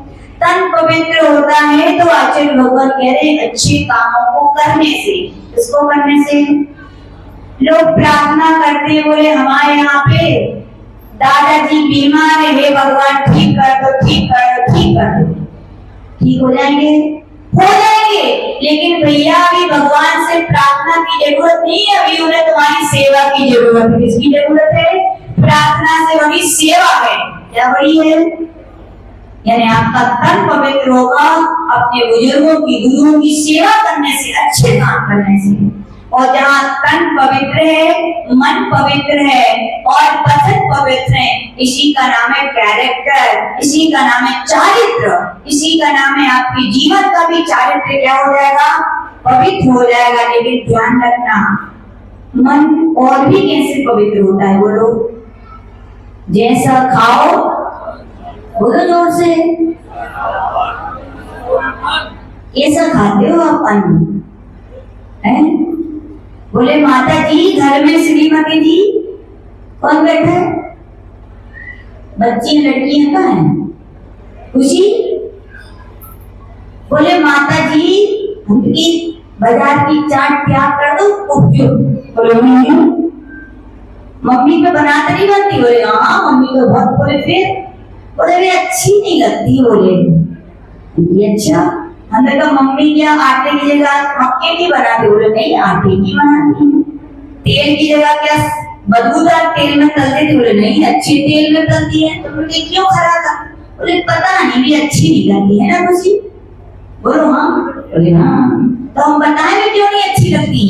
तन पवित्र होता है तो आचार्य भगवान कह रहे अच्छे कामों को करने से। इसको करने से लोग प्रार्थना करते हैं, बोले हमारे यहाँ पे दादाजी बीमार है, हे भगवान ठीक कर दो, ठीक कर दो, ठीक कर दो। ठीक हो जाएंगे? हो जाएंगे, लेकिन भैया अभी भगवान से प्रार्थना की जरूरत नहीं है, अभी उन्हें तुम्हारी सेवा की जरूरत है। किसकी जरूरत है? प्रार्थना से बड़ी सेवा है। क्या बड़ी है? यानी आपका तन पवित्र होगा अपने बुजुर्गों की, गुरुओं की सेवा करने से, अच्छे काम करने से। और जहाँ तन पवित्र है, मन पवित्र है और वचन पवित्र है, इसी का नाम है कैरेक्टर, इसी का नाम है चारित्र, इसी का नाम है आपके जीवन का भी चारित्र क्या हो जाएगा? पवित्र हो जाएगा। लेकिन ध्यान रखना मन और भी कैसे पवित्र होता है? बोलो जैसा खाओ, बोलो जोर से, कैसा खाते हो आप अन्न? है? बोले माता जी घर में श्रीमती जी कौन बैठा है? बच्चियां लड़कियां कहाँ हैं? खुशी? बोले माता जी उनकी बाजार की चाट त्याग कर दो, उपयोग। बोले मम्मी पे बनाते नहीं बनती? बोले हाँ मम्मी तो बहुत। बोले फिर? बोले वे अच्छी नहीं लगती। बोले ये अच्छा? हमने कहा मम्मी क्या आटे की जगह मक्के की बनाती? बोले नहीं आटे की बनाती है। तेल की जगह क्या बदबूदार तेल में तलते थे? बोले नहीं अच्छे तेल में तलती है। तो बोले क्यों खराब था? बोले पता नहीं भी अच्छी नहीं लगती है ना खुशी। बोलो हाँ, बोले हाँ। तो हम बताएं भी क्यों नहीं अच्छी लगती,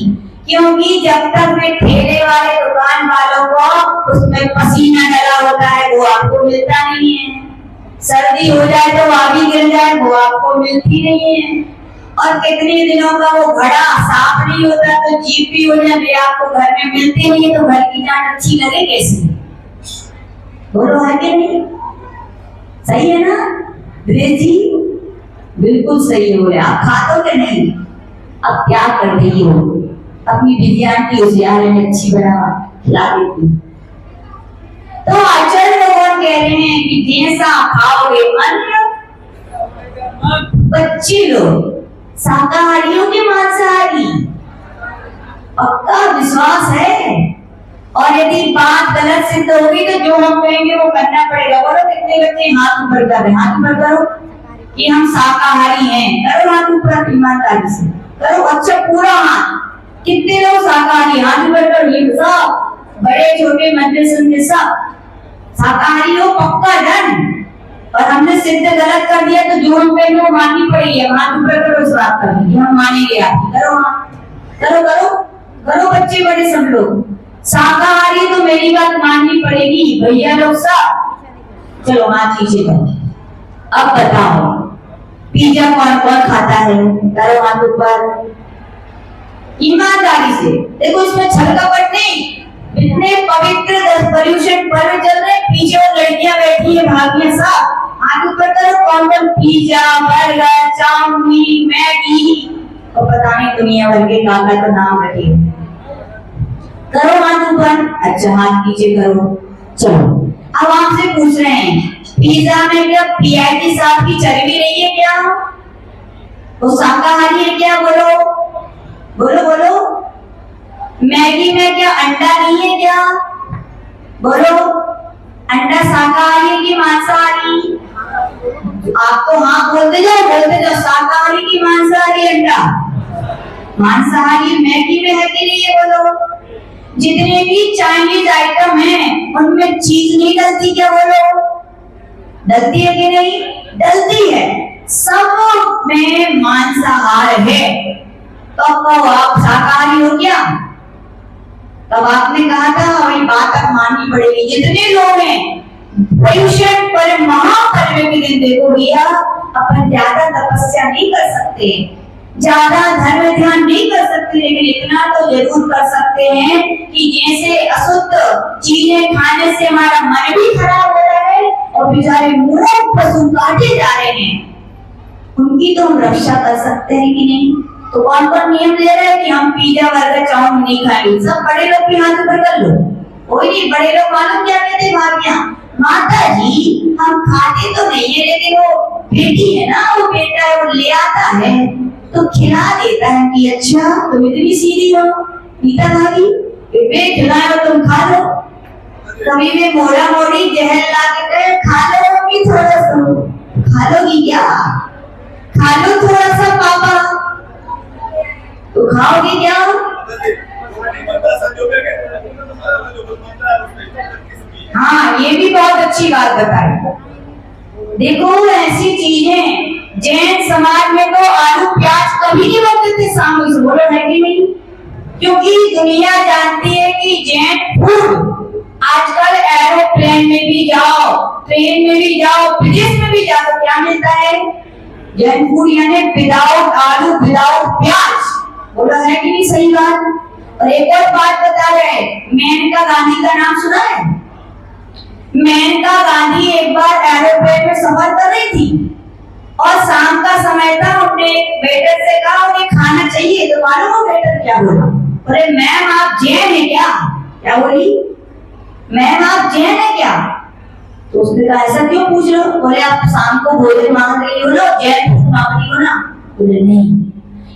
क्योंकि जब तक में ठेले वाले दुकान वालों को उसमें पसीना डला होता है वो आपको मिलता नहीं है, सर्दी हो जाए तो आगी गिर जाए वो आपको मिलती नहीं है, और कितने दिनों का वो घड़ा साफ नहीं होता तो जीप भी हो जाए आपको घर में मिलते नहीं है, तो घर की चाट अच्छी लगे कैसे? बोलो है कि नहीं? सही है ना दिनेश जी? बिल्कुल सही है। बोले आप खाते कि नहीं? अब क्या कर रही हो? अपनी बिरयानी की होशियार है, अच्छी बना खिला देती। तो आचार्य भगवान कह रहे हैं कि जैसा खाओगे अन्न, बच्चे लोग शाकाहारियों के मांसाहारी, पक्का विश्वास है। और यदि बात गलत सिद्ध होगी तो जो हम कहेंगे वो करना पड़ेगा। बोलो कितने बच्चे हाथ ऊपर कर रहे हैं? हाथ ऊपर करो कि हम शाकाहारी हैं। करो हाथ ऊपर ईमानदारी से करो। अच्छा पूरा हाथ। कितने लोग शाकाहारी? हाथ ऊपर करो। ये सब बड़े छोटे मंदिर संदेश सब शाकाहारी हो, पक्का डन। और हमने सिद्ध गलत कर दिया तो जो हम कहेंगे वो माननी पड़ेगी। हाथ ऊपर करो इस बात पर हम मानेंगे आप। करो हाथ, करो करो करो बच्चे बड़े सब लोग। शाकाहारी तो मेरी बात माननी पड़ेगी भैया लोग सब। चलो हाथ नीचे करो। अब बताओ पिज्जा कौन कौन खाता है? करो हाथ ऊपर ईमानदारी से। देखो इसमें छल कपट नहीं। इतने पवित्र 10 पर्यूषण पर्व चल रहे, पीछे वो लड़कियां बैठी है भाभियां सब। हाथ ऊपर करो कौन कौन पिज्जा बर्गर चाउमीन मैगी और पता नहीं दुनिया भर के काका तो नाम रखे। करो हाथ ऊपर। अच्छा हाथ नीचे करो। चलो अब आपसे पूछ रहे हैं पिज्जा में क्या पीआईटी साहब की चर्बी रही है क्या? वो शाकाहारी है क्या? बोलो बोलो बोलो। मैगी में क्या अंडा नहीं है क्या? बोलो अंडा शाकाहारी है कि मांसाहारी? आप तो हाँ बोलते जाओ शाकाहारी की मांसाहारी? अंडा मांसाहारी मैगी में है कि नहीं है? बोलो। जितने भी चाइनीज आइटम हैं उनमें चीज नहीं डलती क्या? बोलो डलती है कि नहीं? डलती है। सब में मांसाहार है। तो आप शाकाहारी हो क्या? तब आपने कहा था हमें बात अब माननी पड़ेगी। जितने लोग हैं पर्यूषण पर महापर्व के दिन देखो भैया अपन ज्यादा तपस्या नहीं कर सकते, ज्यादा धर्म ध्यान नहीं कर सकते, लेकिन इतना तो जरूर कर सकते हैं कि जैसे अशुद्ध चीजें खाने से हमारा मन भी खराब हो रहा है और बेचारे मूर्ख पशु काटे जा रहे हैं, उनकी तो हम रक्षा कर सकते हैं कि नहीं? तो कौन कौन नियम ले रहा है कि हम पिज्जा बर्गर चाउमीन नहीं खाएंगे? सब बड़े लोग भी हाथ ऊपर कर लो। कोई नहीं। बड़े लोग मालूम क्या कहते भाभियां? माता जी हम खाते तो नहीं है, लेकिन वो बेटी है ना, वो बेटा है, वो ले आता है तो खिला देता है कि अच्छा तुम इतनी सीधी हो नीता भाभी, वे खिलाए तुम खा लो। कभी भी मोड़ा मोड़ी जहर ला के खा लो कि थोड़ा सा खा लोगी क्या? खा लो थोड़ा सा पापा तो खाओगे क्या? हाँ ये भी बहुत अच्छी बात बताई। देखो ऐसी चीजें जैन समाज में तो आलू प्याज कभी नहीं बनते थे सामने से। बोलो है कि नहीं? क्योंकि दुनिया जानती है कि जैन फूड आजकल एरोप्लेन में भी जाओ, ट्रेन में भी जाओ, विदेश में भी जाओ, क्या मिलता है? जैन फूड यानी विदाउट आलू विदाउट प्याज। बोला है कि नहीं सही बात? और एक और बात बता रहे, मेनका गांधी का नाम सुना है? मेनका गांधी एक बार एरोप्लेन में सफर कर रही थी और शाम का समय था। उन्होंने वेटर से कहा उन्हें खाना चाहिए, तो मालूम हो वेटर क्या बोला? अरे मैम आप जैन है क्या? क्या बोली? मैम आप जैन है क्या? तो उसने कहा ऐसा क्यों पूछ रहे हो? बोले आप शाम को भोजन मांग रही हो ना, जैन फूड मांग रही हो ना? बोले नहीं।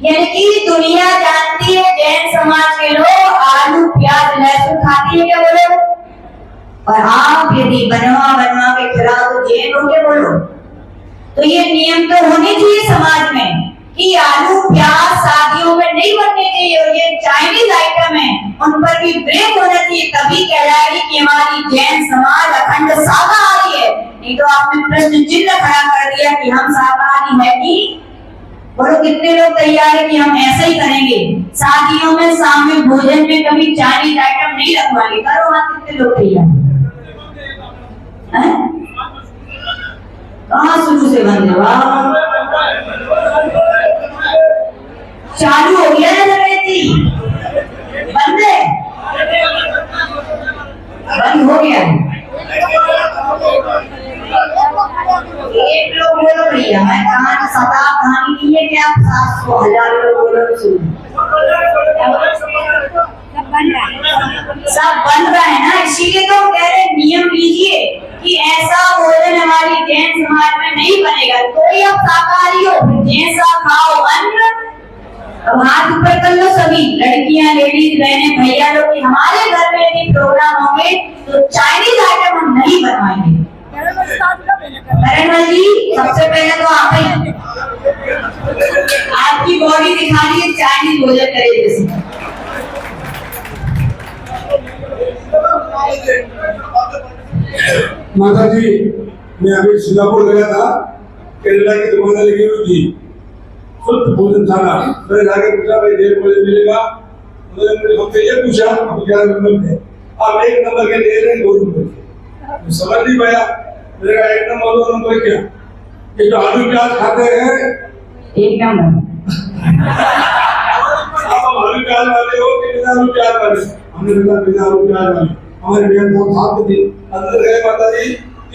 यानी कि दुनिया जानती है जैन समाज के लोग आलू प्याज लहसुन खाती है क्या? बोलो। और आप यदि बनवा के खिलाओ तो जैन हो क्या? बोलो। तो ये नियम तो होने चाहिए समाज में कि आलू प्याज शादियों में नहीं बनने चाहिए, और ये चाइनीज आइटम है उन पर भी ब्रेक होना चाहिए, तभी कहलाएगी कि हमारी जैन समाज अखंड शाकाहारी है। नहीं तो आपने प्रश्न चिन्ह खड़ा कर दिया कि हम शाकाहारी है कि बोलो कितने लोग तैयार है कि हम ऐसा ही करेंगे, शादियों में सामूहिक भोजन में कभी चाइनीज आइटम नहीं रखवाएंगे? करो हाथ, कितने लोग तैयार हैं? कहाँ शुरू से बंद है? वाह, चालू हो गया है जगह, बंद है, बंद हो गया है। एक लोग बोलो भैया मैं कहानी सदा कहानी नहीं है कि आप 700,000 लोग बोलो सब बन रहा है ना, इसीलिए तो कह रहे नियम लीजिए कि ऐसा भोजन हमारी जैन समाज में नहीं बनेगा। कोई अब शाकाहारी हो जैसा खाओ अन्न। अब हाथ ऊपर कर लो सभी लड़कियां, लेडीज, बहनें, भैया लोग कि हमारे घर में यदि प्रोग्राम होंगे तो चाइनीज आइटम हम नहीं बनवाएंगे। करण जी सबसे पहले तो आप ही आपकी बॉडी दिखा रही है चाइनीज भोजन करे जैसे। माता जी मैं अभी सिंगापुर गया था, केरला की दुकान लगी हुई थी शुद्ध भोजन खाना। मैंने जाकर पूछा भाई ढेर भोजन मिलेगा? उन्होंने मुझे हमसे ये पूछा अब 11 नंबर थे, आप 1 नंबर के ले रहे 2 नंबर के, समझ नहीं पाया। मैंने कहा 1 नंबर 2 नंबर क्या? ये जो आलू प्याज खाते हैं 1 नंबर। आप आलू प्याज वाले हो कि बिना आलू प्याज वाले? हमने कहा बिना आलू प्याज वाले। हमारे भैया साहब खाते थे, अंदर गए माता जी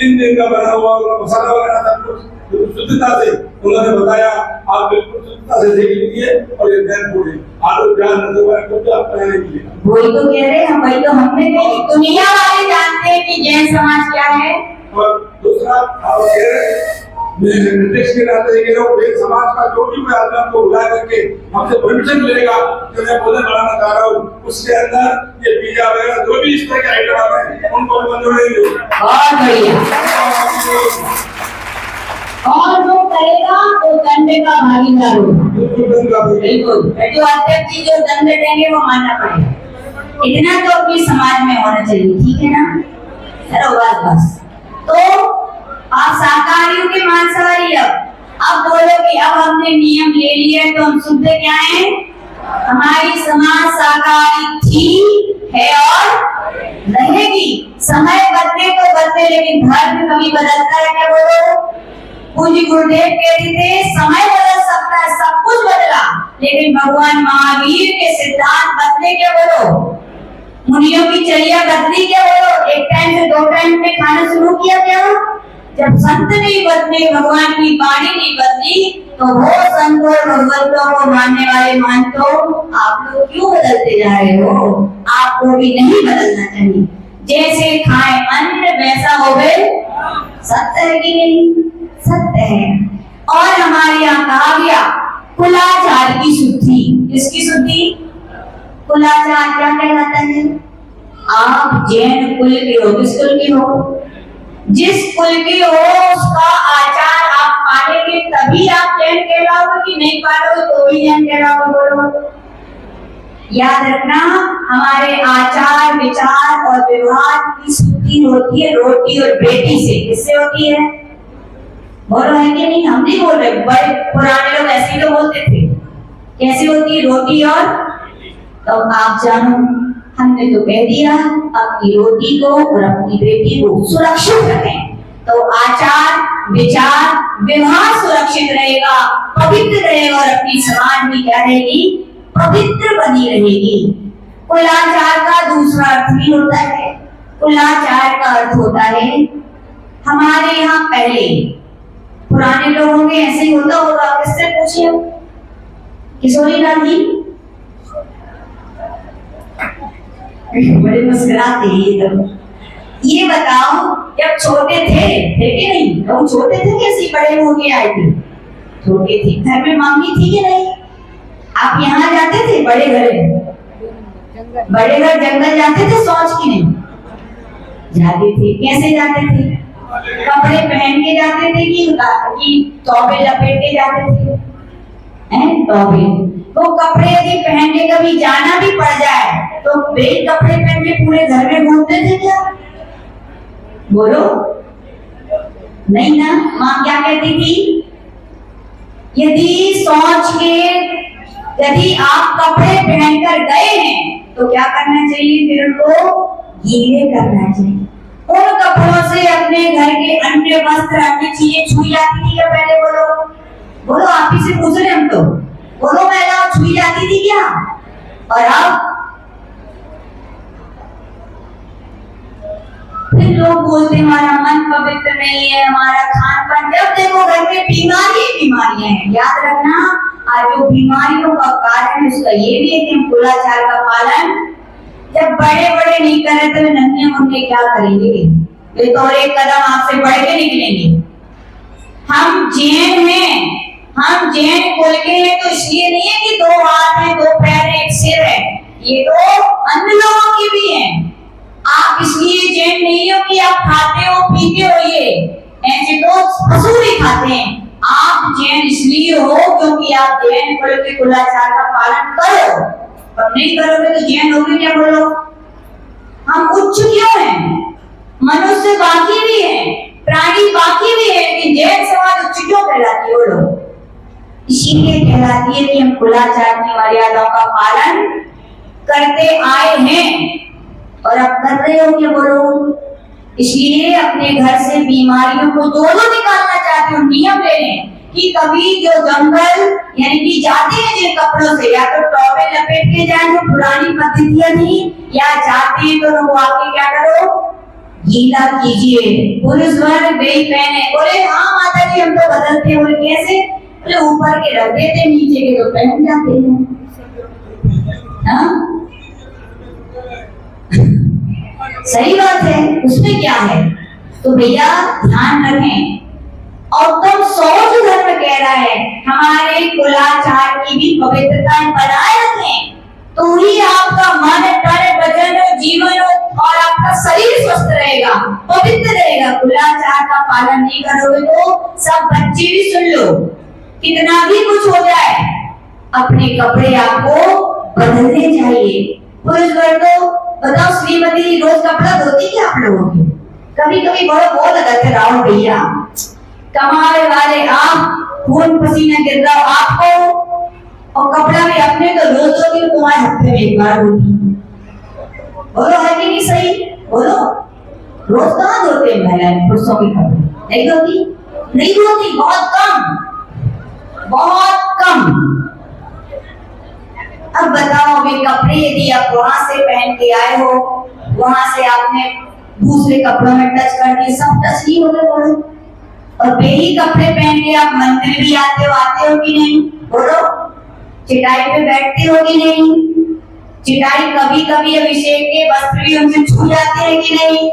3 दिन का बना हुआ मसाला वगैरह सब कुछ शुद्धता से उन्होंने बताया आप बिल्कुल शुद्धता से देख लीजिए और ये ध्यान पूरे आलू प्याज नजर कुछ अपनाने के लिए। वही तो कह रहे हम, वही तो हमने कही दुनिया वाले जानते हैं कि जैन समाज क्या है। और दूसरा आप कह रहे मैं निर्देश के नाते ये लोग एक समाज का जो भी कोई आदमी को बुला करके हमसे परमिशन लेगा कि मैं भोजन बनाना चाह रहा हूँ, उसके अंदर ये पिज्जा वगैरह जो भी इस तरह के आइटम आते हैं उनको मंजूर नहीं दूँ। बहुत बढ़िया। और जो करेगा वो दंड का भागीदार होगा। बिल्कुल, जो अध्यक्ष जी जो दंड देंगे वो मानना पड़ेगा। इतना तो अपनी समाज में होना चाहिए, ठीक है ना? चलो बस तो आप शाकाहारियों के मांसाहारी अब बोलो कि अब हमने नियम ले लिया तो हम शुद्ध क्या है? हमारी समाज शाकाहारी थी, है और रहेगी। समय बदले तो बदले, लेकिन धर्म कभी बदलता है क्या? बोलो। पूज्य गुरुदेव कहते थे समय बदल सकता है, सब कुछ बदला, लेकिन भगवान महावीर के सिद्धांत बदले क्या? बोलो। मुनियों की चर्या बदली क्या? बोलो। 1 टाइम से 2 टाइम में खाना शुरू किया क्या? जब संत नहीं बदले, भगवान की वाणी नहीं बदली, तो वो संत और भगवंतों को मानने वाले मानतो आप लोग क्यों बदलते जा रहे हो? आपको भी नहीं बदलना चाहिए। जैसे खाए अन्न वैसा हो गए। सत्य है कि नहीं? सत्य है। और हमारे यहाँ कहा गया कुलाचार की शुद्धि। किसकी शुद्धि? कुलाचार क्या कहलाता है? आप जैन कुल के हो। किस कुल के हो? जिस कुल के हो उसका आचार आप पालेंगे तभी आप जैन कहलाओगे, कि नहीं पालोगे तो भी जैन कहलाओगे। बोलो। याद रखना हमारे आचार विचार और व्यवहार की शुद्धि होती है रोटी और बेटी से। किससे होती है? बोलो, है कि नहीं? हम नहीं बोल रहे, बड़े पुराने लोग ऐसे ही तो बोलते थे। कैसे होती है? रोटी और। तो आप जानो हमने तो कह दिया अपनी रोटी को और अपनी बेटी को सुरक्षित रखें, तो आचार विचार व्यवहार सुरक्षित रहेगा, पवित्र रहेगा और अपनी समाज भी क्या रहेगी? पवित्र बनी रहेगी। कुलाचार का दूसरा अर्थ भी होता है। कुलाचार का अर्थ होता है हमारे यहाँ पहले पुराने लोगों में ऐसे ही होता होगा। किससे पूछिए? किशोरी लाल जी बड़े मुस्कुराते हैं। ये बताओ जब छोटे थे कि नहीं? तो छोटे थे कैसे बड़े हो के आए थे? छोटे थे। घर में मम्मी थी कि नहीं? आप यहाँ जाते थे बड़े घर जंगल जाते थे? सोच की नहीं जाते थे? कैसे जाते थे? कपड़े पहन के जाते थे कि तौबे लपेट के जाते थे? तौबे। वो कपड़े यदि पहन के कभी जाना भी पड़ जाए तो वे कपड़े पहन के पूरे घर में घूमते थे क्या? बोलो। नहीं ना? माँ क्या कहती थी? यदि सोच के यदि आप कपड़े पहनकर गए हैं तो क्या करना चाहिए? फिर उनको गीले करना चाहिए। उन कपड़ों से अपने घर के अन्य वस्त्र अन्य चीजें छुई जाती थी क्या? पहले बोलो बोलो, आप ही से पूछ रहे हम तो, बोलो महिला छुई जाती थी क्या? और अब फिर लोग बोलते हमारा मन पवित्र नहीं है, हमारा खान पान, जब देखो घर में बीमारियां हैं। याद रखना, आज जो बीमारियों का कारण है उसका ये भी है कि हम कुलाचार का पालन जब बड़े बड़े नहीं करें तो नन्हे मुन्ने क्या करेंगे? ये तो और एक कदम आपसे बढ़ के निकलेंगे। हम जैन हैं, हम जैन कुल के हैं, तो इसलिए नहीं है कि 2 हाथ हैं, 2 पैर हैं, 1 सिर है। ये तो अन्य लोगों की भी है। आप इसलिए जैन नहीं हो कि आप खाते हो पीते हो, ये ऐसे तो पशु भी खाते हैं। आप जैन इसलिए हो क्योंकि आप जैन कुल के कुलाचार का पालन करो, और नहीं करोगे तो जैन होगे क्या? बोलो, हम उच्च क्यों हैं? मनुष्य बाकी भी है, प्राणी बाकी भी है, लेकिन जैन समाज उच्च क्यों कहलाती है? बोलो, इसीलिए कहलाती है कि हम कुलाचार की मर्यादाओं का पालन करते आए हैं और अब कर रहे हो क्या? बोलो, इसलिए अपने घर से बीमारियों को दोनों निकालना चाहते हो। नियम ले लें कि कभी जो जंगल यानी कि जाते हैं जिन कपड़ों से, या तो टॉवेल लपेट के जाए जो पुरानी पद्धतियां थी, या जाते हैं तो लोग आके क्या करो? गीला कीजिए। पुरुष वर्ग बेई पहने, बोले हाँ माता जी हम तो बदलते हैं। बोले कैसे? बोले ऊपर के रख देते, नीचे के तो पहन जाते हैं। हाँ सही बात है, उसमें क्या है? तो भैया ध्यान रखें। और तुम सोच धर्म कह रहा है हमारे कुलाचार की भी पवित्रता बनाए रखें, तो ही आपका मन तन वचन जीवन और आपका शरीर स्वस्थ रहेगा, पवित्र रहेगा। कुलाचार का पालन नहीं करोगे तो सब बच्चे भी सुन लो, कितना भी कुछ हो जाए अपने कपड़े आपको बदलने चाहिए। पुरुष वर्ग तो बताओ, श्रीमती रोज कपड़ा धोती क्या आप लोगों के? कभी कभी बड़ा बोल लगाते राहुल भैया, कमाने वाले आप, खून पसीना गिर रहा आपको, और कपड़ा भी अपने तो रोज धोती हो, तुम्हारे हफ्ते में 1 बार होती। बोलो है कि नहीं सही? बोलो, रोज कहाँ धोते हैं महिलाएं पुरुषों के कपड़े? नहीं धोती, नहीं धोती, बहुत कम, बहुत कम। अब बताओ वे कपड़े यदि आप वहां से पहन के आए हो, वहां से आपने दूसरे कपड़ों में टच कर दिए, सब टच नहीं हो गए? बोलो, और वे ही कपड़े पहन के आप मंदिर भी आते हो कि नहीं? बोलो, चटाई पे बैठते हो कि नहीं? चटाई कभी कभी अभिषेक के वस्त्र भी उनसे छू जाते हैं कि नहीं?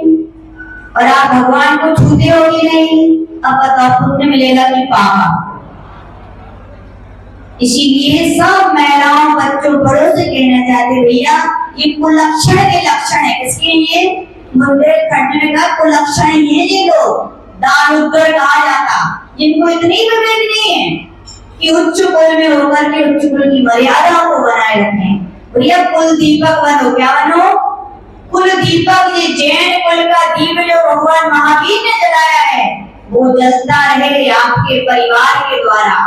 और आप भगवान को छूते हो कि नहीं? अब बताओ पुण्य मिलेगा कि पाप? इसीलिए सब महिलाओं, बच्चों, बड़ों से कहना चाहते भैया ये कुलक्षण के लक्षण है। किसके? ये मंदिर खटने का कुलक्षण ये लोग दान उत्तर कहा जाता, जिनको इतनी विवेक नहीं है कि उच्च कुल में होकर के उच्च कुल की मर्यादाओं को बनाए रखें। भैया कुल दीपक बनो, क्या बनो? कुल दीपक। ये जैन कुल का दीप जो भगवान महावीर ने जलाया है वो जलता रहे आपके परिवार के द्वारा।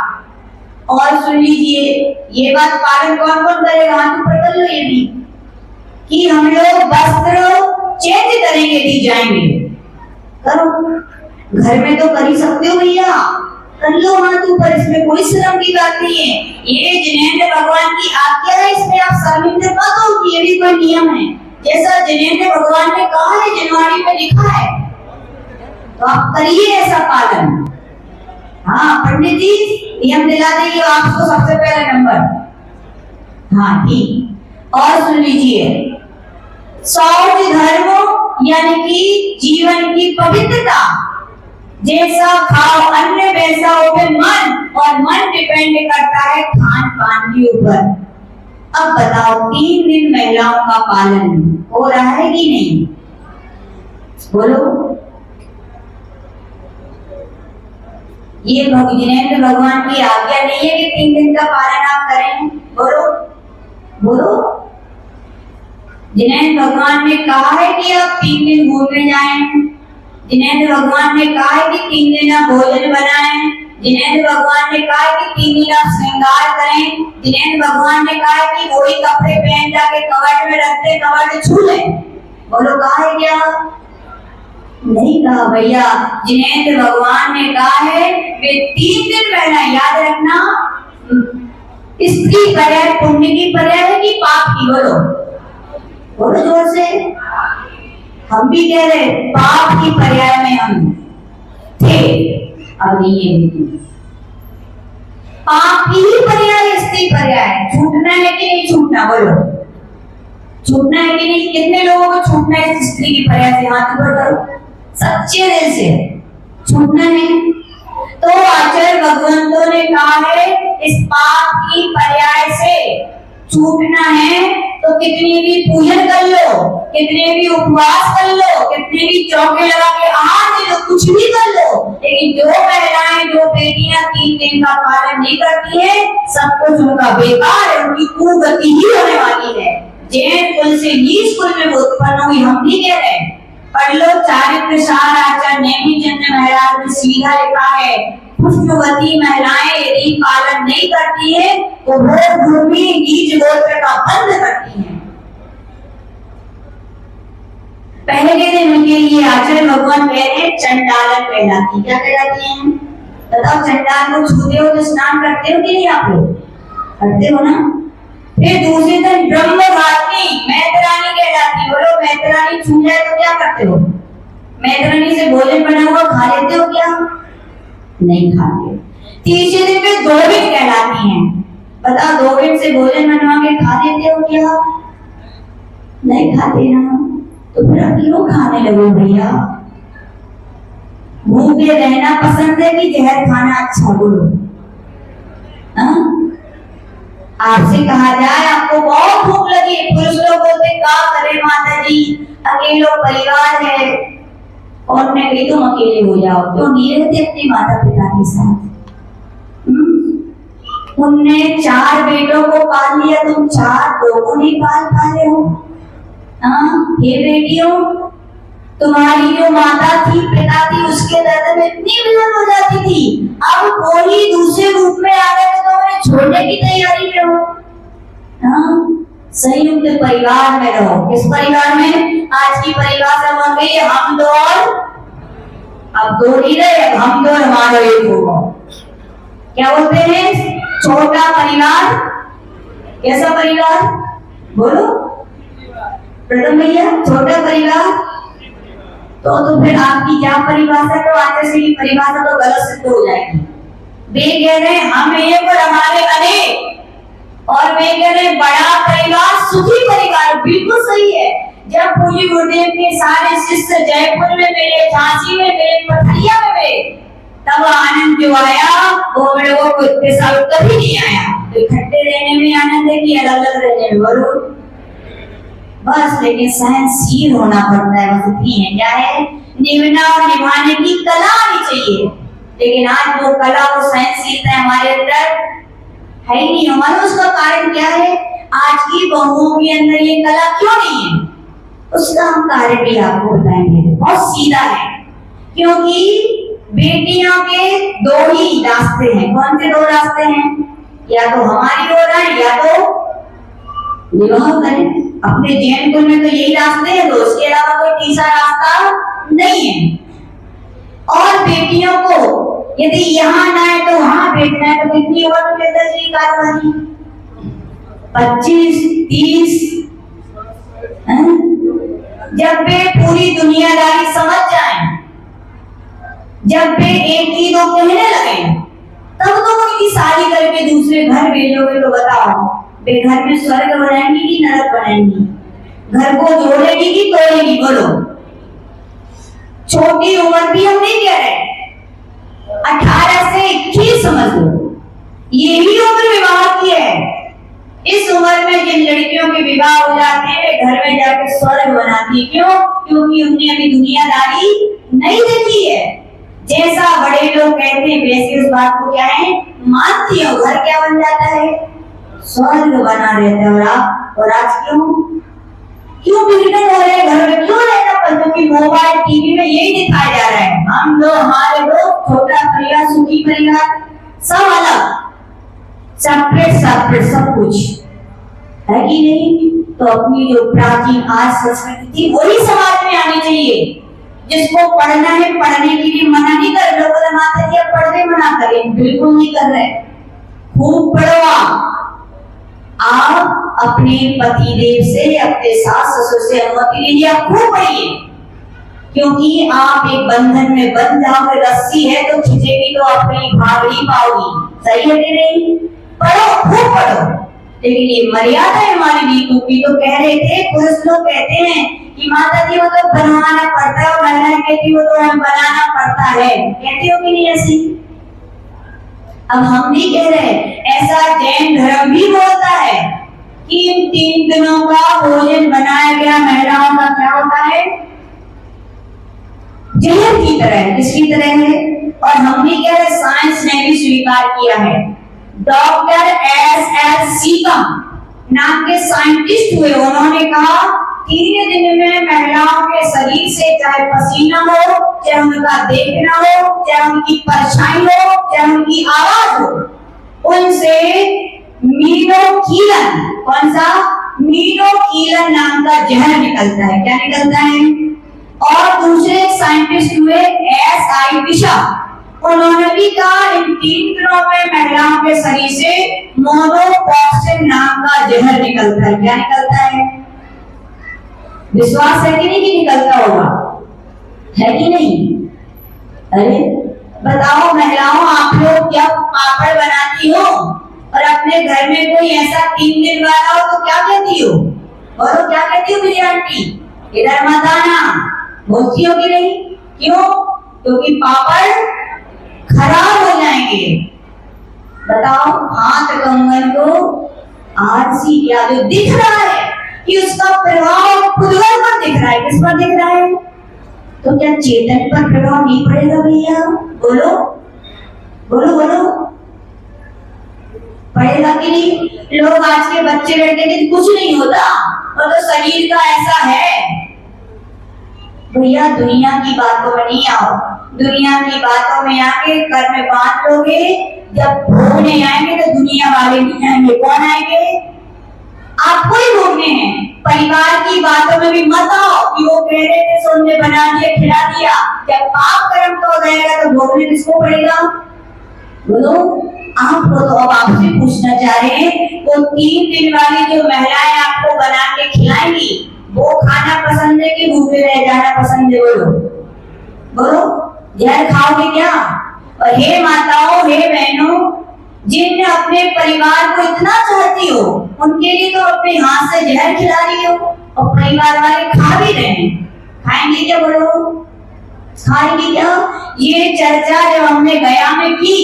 और सुन लीजिए, ये बात पालन कौन कौन करेगा? हाथ ऊपर कर लो ये भी, कि हम लोग वस्त्र चेंज करेंगे, दी जाएंगे। करो, घर में तो कर ही सकते हो भैया, कर लो हाथ ऊपर, इसमें कोई शर्म की बात नहीं है। ये जिनेंद्र भगवान की आज्ञा है, इसमें आप शर्मिंदा मत हो कि ये भी कोई नियम है। जैसा जिनेंद्र भगवान ने कहा है, जनवारी में लिखा है, तो आप करिए ऐसा पालन। हाँ पंडित जी नियम दिला देंगे आपको सबसे पहला नंबर। हाँ ठीक। और सुन लीजिए, शौच धर्म यानी कि जीवन की पवित्रता। जैसा खाओ अन्य वैसा हो फिर मन, और मन डिपेंड करता है खान पान के ऊपर। अब बताओ 3 दिन महिलाओं का पालन हो रहा है कि नहीं? बोलो, ये जिनेंद्र भगवान की आज्ञा नहीं है कि 3 दिन का पालन आप करें? बोलो बोलो, जिनेंद्र भगवान ने कहा है कि आप 3 दिन घूमने जाएं, जिनेंद्र भगवान ने कहा है कि 3 दिन आप भोजन बनाएं, जिनेंद्र भगवान ने कहा कि 3 दिन आप श्रृंगार करें, जिनेंद्र भगवान ने कहा कि वही कपड़े पहन जाके कवर्ड में रखते, कवर्ड छू ले। बोलो कहा है क्या? नहीं कहा भैया। जिनेंद्र भगवान ने कहा है वे 3 दिन पहना। याद रखना, स्त्री पर्याय पुण्य की पर्याय है कि पाप की? बोलो बोलो जोर से। हम भी कह रहे पाप की पर्याय में हम थे, अब नहीं है। पाप की ही पर्याय स्त्री पर्याय। छूटना है कि नहीं छूटना? बोलो छूटना है कि नहीं? कितने लोगों को छूटना है स्त्री की पर्याय से? हाथ ऊपर करो सच्चे दिल से। छूटना है तो आचार्य भगवंतों ने कहा है इस पाप की पर्याय से छूटना है तो कितनी भी पूजन कर लो, कितने भी उपवास कर लो, कितने भी चौके लगा के आहार दे लो, कुछ भी कर लो, लेकिन जो महिलाएं, जो बेटियां 3 दिन का पालन नहीं करती है, सब कुछ उनका बेकार है, उनकी कुगति ही होने वाली है। जैन कुल से नीच कुल में उत्पन्न हुई, हम भी कह रहे हैं। पढ़ लो चारित्र सार आचार्य नेमिचंद्र महाराज ने सीधा लिखा है, पुष्पवती महिलाएं यदि पालन नहीं करती है तो भोग भूमि नीच गोत्र का बंद करती है। पहले दिन उनके लिए आचार्य भगवान कह रहे हैं चंडालन कहलाती। क्या कहलाती है? बताओ। चंडाल को छूते हो तो स्नान करते हो कि नहीं? आप लोग करते हो ना। फिर दूसरे दिन ब्रह्मघाती मैत्रानी कहलाती। बोलो मैत्रानी छू जाए तो क्या करते हो? मैत्रानी से भोजन बना हुआ खा लेते हो क्या? नहीं खाते। तीसरे दिन पे दोवित कहलाती हैं। बताओ दोवित से भोजन बनवा के खा लेते हो क्या? नहीं खाते ना। तो फिर अब क्यों खाने लगे भैया? भूखे रहना पसंद है कि जहर खाना अच्छा? बोलो। आपसे कहा जाए आपको बहुत भूख लगी, पुरुष लोग बोलते क्या करें माता जी, अकेलो परिवार है, और मैं कही तुम अकेले हो जाओ। क्यों नहीं रहते अपने माता पिता के साथ? उनने 4 बेटों को पाल लिया, तुम 4 लोगों नहीं पाल पा रहे हो? हे बेटियों, तुम्हारी जो माता थी, पिता थी, उसके दर्द में इतनी विलंब हो जाती थी, अब कोई दूसरे रूप में आ गए तो उन्हें छोड़ने की तैयारी में हो। संयुक्त परिवार में रहो। किस परिवार में? आज की परिभाषा बन गई हम दो और, अब 2 नहीं रहे, हम दो हमारा एक होगा। क्या बोलते हैं? छोटा परिवार। कैसा परिवार? बोलो प्रथम भैया। छोटा परिवार तो फिर आपकी क्या परिभाषा? तो आचार्य की परिभाषा तो गलत सिद्ध हो जाएगी। वे कह रहे हम एक और हमारे अनेक, और वे कह रहे बड़ा परिवार सुखी परिवार। बिल्कुल सही है। जब पूज्य गुरुदेव के सारे शिष्य जयपुर में मिले, झांसी में मिले, पथरिया में मिले, तब आनंद जो आया वो हम लोगों को इतने साल कभी नहीं आया। तो इकट्ठे रहने में आनंद है कि अलग अलग रहने में? बोलो बस। लेकिन सहनशील होना पड़ता है, बस इतनी है। क्या है? निभाना और निभाने की कला आनी चाहिए। लेकिन आज वो कला, वो सहनशीलता हमारे अंदर है ही नहीं। हमारा उसका कारण क्या है? आज की बहुओं के अंदर ये कला क्यों नहीं है? उसका हम कारण भी आपको बताएंगे। बहुत सीधा है, क्योंकि बेटियों के 2 ही रास्ते हैं। कौन से 2 रास्ते हैं? या तो हमारी ओर है या तो विवाह करें। अपने जैन कुल में तो यही रास्ते हैं, तो उसके अलावा कोई तीसरा रास्ता नहीं है। और बेटियों को यदि यहाँ ना है तो वहां भेजना है, तो कितनी उम्र में दर्जी कारवाई? 25, 30। जब वे पूरी दुनियादारी समझ जाएं, जब वे एक ही 2 कहने लगे, तब तो उनकी शादी करके दूसरे घर भेजोगे तो बताओ वे घर में स्वर्ग बनाएंगी कि नरक बनाएंगी? घर को जोड़ेगी कि तोड़ेगी? बोलो। छोटी उम्र भी हम नहीं कह रहे, 18 से 21 समझ लो, यही उम्र विवाह की है। इस उम्र में जिन लड़कियों के विवाह हो जाते हैं वे घर में जाकर स्वर्ग बनाती। क्यों? क्योंकि उन्हें अभी दुनियादारी नहीं देखी है। जैसा बड़े लोग कहते हैं वैसे उस बात को क्या है? मानती हो। घर क्या बन जाता है? स्वर्ग बना रहता है। और आज क्यों बिगड़े हो रहे हैं? घर में क्यों रहना पसंद? क्योंकि मोबाइल टीवी में यही दिखाया जा रहा है, हम लोग हमारे लोग छोटा परिवार सुखी परिवार परिवार सब अलग, सेपरेट सेपरेट सब कुछ है कि नहीं। तो अपनी जो प्राचीन आज संस्कृति थी वही समाज में आनी चाहिए। जिसको पढ़ना है पढ़ने के लिए मना नहीं कर रहे, लोग माता जी अब पढ़ने मना करें, बिल्कुल नहीं कर रहे। खूब पढ़ो आप अपने पति देव से, अपने सास ससुर से अनुमति लीजिए, आप खूब पढ़िए, क्योंकि आप एक बंधन में बंध जाओगे। रस्सी है तो खींचेगी तो अपनी भाग ही पाओगी, सही है कि नहीं। पढ़ो खूब पढ़ो, लेकिन ये मर्यादा है हमारी नीतू की। तो कह रहे थे पुरुष लोग कहते हैं कि माता जी वो तो बनवाना पड़ता है, और महिलाएं कहती वो तो हम बनाना पड़ता है, कहती हो कि नहीं ऐसी। अब हम नहीं कह रहे, ऐसा जैन धर्म भी बोलता है कि इन 3 दिनों का भोजन बनाया गया महिलाओं का क्या होता है, जहर की तरह है। किसकी तरह है? और हम नहीं कह रहे, साइंस ने भी स्वीकार किया है। डॉक्टर एस सीकम नाम के साइंटिस्ट हुए, उन्होंने कहा 3 दिन में महिलाओं के शरीर से चाहे पसीना हो, चाहे उनका देखना हो, चाहे उनकी परछाई हो, चाहे उनकी आवाज हो, उनसे मीनोक्सीलन, कौन सा? मीनोक्सीलन नाम का जहर निकलता है। क्या निकलता है? और दूसरे साइंटिस्ट हुए SI बिशप, उन्होंने भी कहा इन 3 दिनों में महिलाओं के शरीर से मोनोटॉक्सिन नाम का जहर निकलता है। क्या निकलता है? विश्वास है कि नहीं कि निकलता होगा, है कि नहीं? अरे बताओ महिलाओं, आप लोग जब पापड़ बनाती हो और अपने घर में कोई ऐसा 3 दिन वाला हो तो क्या कहती हो? बोलो क्या कहती हो? मेरी आंटी इधर मत आना, बोलती हो कि नहीं? क्यों? क्योंकि पापड़ खराब हो जाएंगे। बताओ, हाथ कंगन को आरसी क्या जो दिख रहा है कि उसका प्रभाव पुद्गल पर दिख रहा है, किस पर दिख रहा है? तो क्या चेतन पर प्रभाव नहीं पड़ेगा भैया? बोलो बोलो बोलो, पड़ेगा कि नहीं? लोग आज के बच्चे लड़के के कुछ नहीं होता, और तो शरीर का ऐसा है। भैया दुनिया की बातों में नहीं आओ, दुनिया की बातों में आके कर में बांध लोगे, जब भोगने आएंगे तो दुनिया वाले नहीं आएंगे। कौन आएंगे? आपको ही भोगने हैं। परिवार की बातों में भी मत आओ कि वो कह रहे थे सो हमने बना दिया खिला दिया। जब पाप कर्म तो हो जाएगा तो भोगने किसको पड़ेगा? बोलो आपको। तो अब आपसे पूछना चाह रहे हैं, वो 3 दिन वाली जो महिलाएं आपको बना के खिलाएंगी वो खाना पसंद है कि भूखे रह जाना पसंद है? बोलो बोलो, जहर खाओगे क्या? और हे माताओं, हे बहनों, जिन अपने परिवार को इतना चाहती हो उनके लिए तो अपने हाथ से जहर खिला रही हो, और परिवार वाले खा भी रहे हैं। खाएंगे क्या? बोलो खाएंगे क्या? ये चर्चा जब हमने गया में की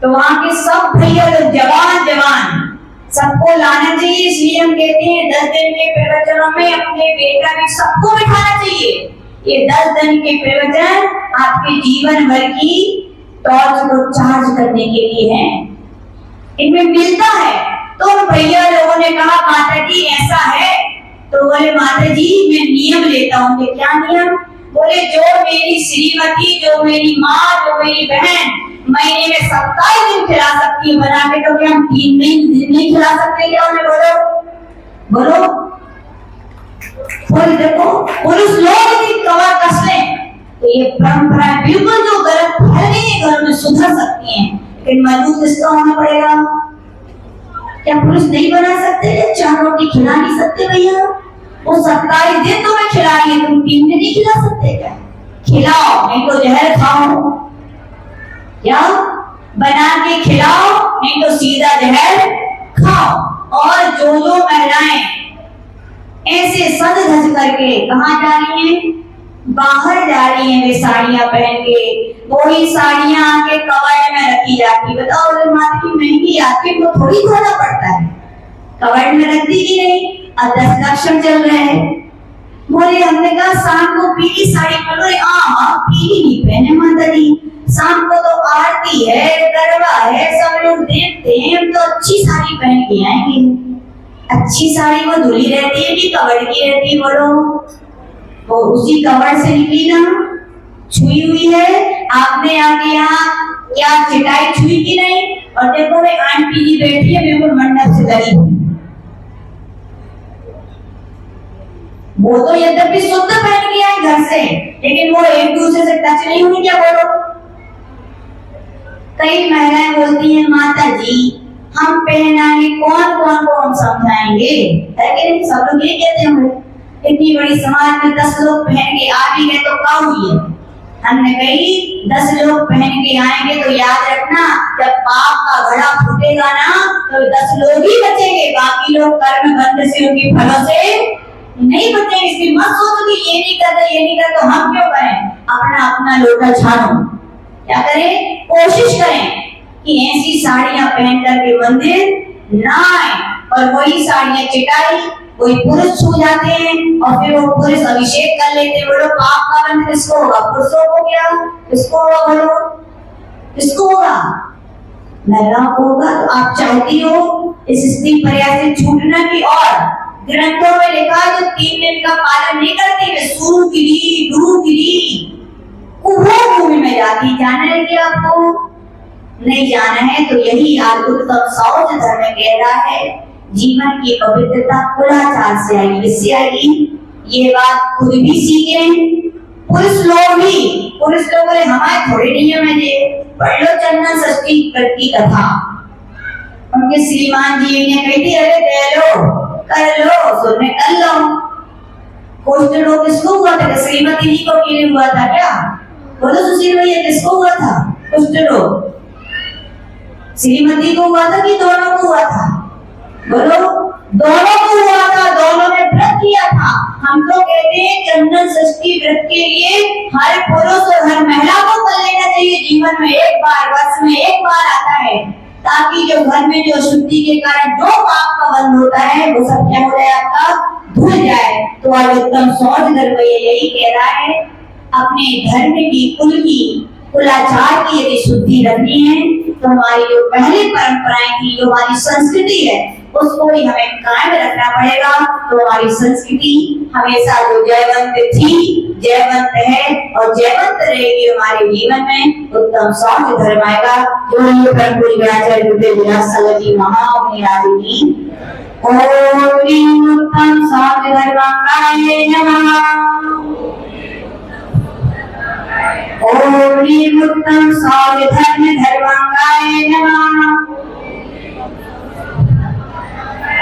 तो वहां के सब भैया लोग जवान सबको लाना चाहिए। इसलिए हम कहते हैं 10 दिन के प्रवचनों में अपने बेटा भी सबको बिठाना चाहिए। ये 10 दिन के प्रवचन आपके जीवन भर की टॉर्च को चार्ज करने के लिए है, इनमें मिलता है। तो भैया लोगों ने कहा माता जी ऐसा है, तो बोले माता जी मैं नियम लेता हूँ। क्या नियम? बोले जो मेरी श्रीमती, जो मेरी माँ, जो मेरी बहन महीने में 27 दिन खिला सकती है बना के, तो क्या हम 3 दिन नहीं खिला सकते क्या उन्हें? बोलो बोलो बोल। देखो पुरुष लोग भी कमर कस लें तो ये परंपरा बिल्कुल जो गलत फैल गई है घर में सुधर सकती है, लेकिन मजबूत किसका होना पड़ेगा? क्या पुरुष नहीं बना सकते? 4 रोटी खिला नहीं सकते भैया? वो 27 दिन तुम्हें खिला रही है, तुम 3 दिन नहीं खिला सकते क्या? खिलाओ, नहीं तो जहर खाओ। क्या? बना के खिलाओ, नहीं तो सीधा जहर खाओ। और जो महिलाएं ऐसे सज धज करके कहाँ जा रही हैं? बाहर जा रही हैं, वे साड़ियां पहन के, वही साड़ियां आके कवर्ड में रखी जाती। बताओ माता की महंगी आती है, वो थोड़ी धोना पड़ता है, कवर्ड में रख दी कि नहीं? अब 10 लक्षण चल रहे हैं। बोले हमने कहा शाम को पीली साड़ी पहनो। हाँ पीली नहीं पहने माता जी, शाम को तो आरती है, गरबा है, सब लोग देखते हैं, हम तो अच्छी साड़ी पहन के आएंगे। अच्छी साड़ी वो धुली रहती है कि कवर की रहती है? बोलो वो उसी कवर से निकली ना, छुई हुई है। आपने आके यहाँ क्या चटाई छुई की नहीं? और देखो वे आंटी जी बैठी है बिल्कुल मंडप से लगी हुई। वो तो यद्यपि शुद्ध पहन के आई घर से, लेकिन वो एक दूसरे से टच नहीं हुई। क्या बोलो? कई महिलाएं बोलती हैं माता जी हम पहनाएंगे, कौन कौन को हम समझाएंगे, है कि नहीं? सब लोग ये कहते हैं इतनी बड़ी समाज में 10 लोग पहन के आ भी गए तो क्या हुई है? हमने कही 10 लोग पहन के आएंगे तो याद रखना जब पाप का घड़ा फूटेगा ना तो 10 लोग ही बचेंगे, बाकी लोग कर्म बंध से उनकी फलों से नहीं बचेंगे। इसलिए मत सोचो कि ये नहीं करते ये नहीं करते तो हम क्यों करें? अपना अपना लोटा छानो। क्या करें? कोशिश करें कि ऐसी साड़ियां पहन करके मंदिर ना आए, और वही साड़ियां चिटाई कोई पुरुष छू जाते हैं और फिर वो पुरुष अभिषेक कर लेते हैं। बोलो पाप का बंध किसको होगा? पुरुषों को क्या? किसको होगा? बोलो किसको होगा? महिलाओं को होगा। तो आप चाहती हो इस स्त्री पर्याय से छूटना की? और ग्रंथों में लिखा जो 3 दिन का पालन नहीं करती वे सूगिरी दूगिरी भूमि में जाती। जाना है कि आपको नहीं जाना है तो यही आज उत्तम शौच धर्म कह रहा है। जीवन की पवित्रता कुलाचार से आएगी। किससे आएगी? ये बात खुद भी सीखें, पुरुष लोग बोले हमारे थोड़े नियम है ये। पढ़ लो चंदन षष्ठी की कथा, उनके श्रीमान जी ने कही थी अरे दे लो कर लो, सुनने कर लो। कुष्ठ रोग किसको हुआ था? श्रीमती जी को क्यों हुआ था? क्या बोलो सुशील भैया किसको हुआ था कुष्ठ रोग? श्रीमती को हुआ था कि दोनों को हुआ था? बोलो दोनों को हुआ था, दोनों ने व्रत किया था। हम तो कहते हैं चंदन षष्ठी व्रत के लिए हर पुरुष और हर महिला को कर लेना चाहिए। जीवन में एक बार, वर्ष में एक बार आता है, ताकि जो घर में जो अशुद्धि के कारण जो पाप का बंध होता है वो सब क्या हो जाए? आपका धुल जाए। तो आज उत्तम शौच धर्म यही कह रहा है अपने धर्म की कुलाचार की यदि शुद्धि रखनी है तो हमारी जो पहले परंपराएं थी, जो हमारी संस्कृति है उसको भी हमें कायम रखना पड़ेगा। तो हमारी संस्कृति हमेशा जो जयवंत थी, जयवंत है और जयवंत रहेगी हमारे जीवन में। उत्तम शौच धर्म आएगा। जो ये प्रभु विराजय जी महाराजी ओम उत्तम शौच धर्माय नमः। ओम उत्तम शौच धर्माय नमः।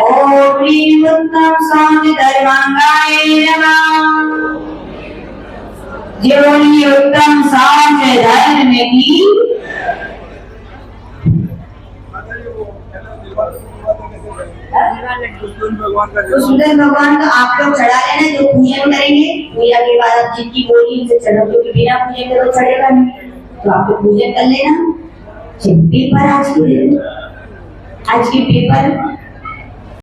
ओम उत्तम शौच धर्माय नमः। जोड़ी उत्तम शौच धर्म की सुंदर भगवान का आप लोग चढ़ा लेना। जो पूजन करेंगे पूजा के बाद आप जिनकी बोली उनसे चढ़ो, क्योंकि बिना पूजन के तो चढ़ेगा नहीं। तो आप लोग पूजन कर लेना। पेपर आज के पेपर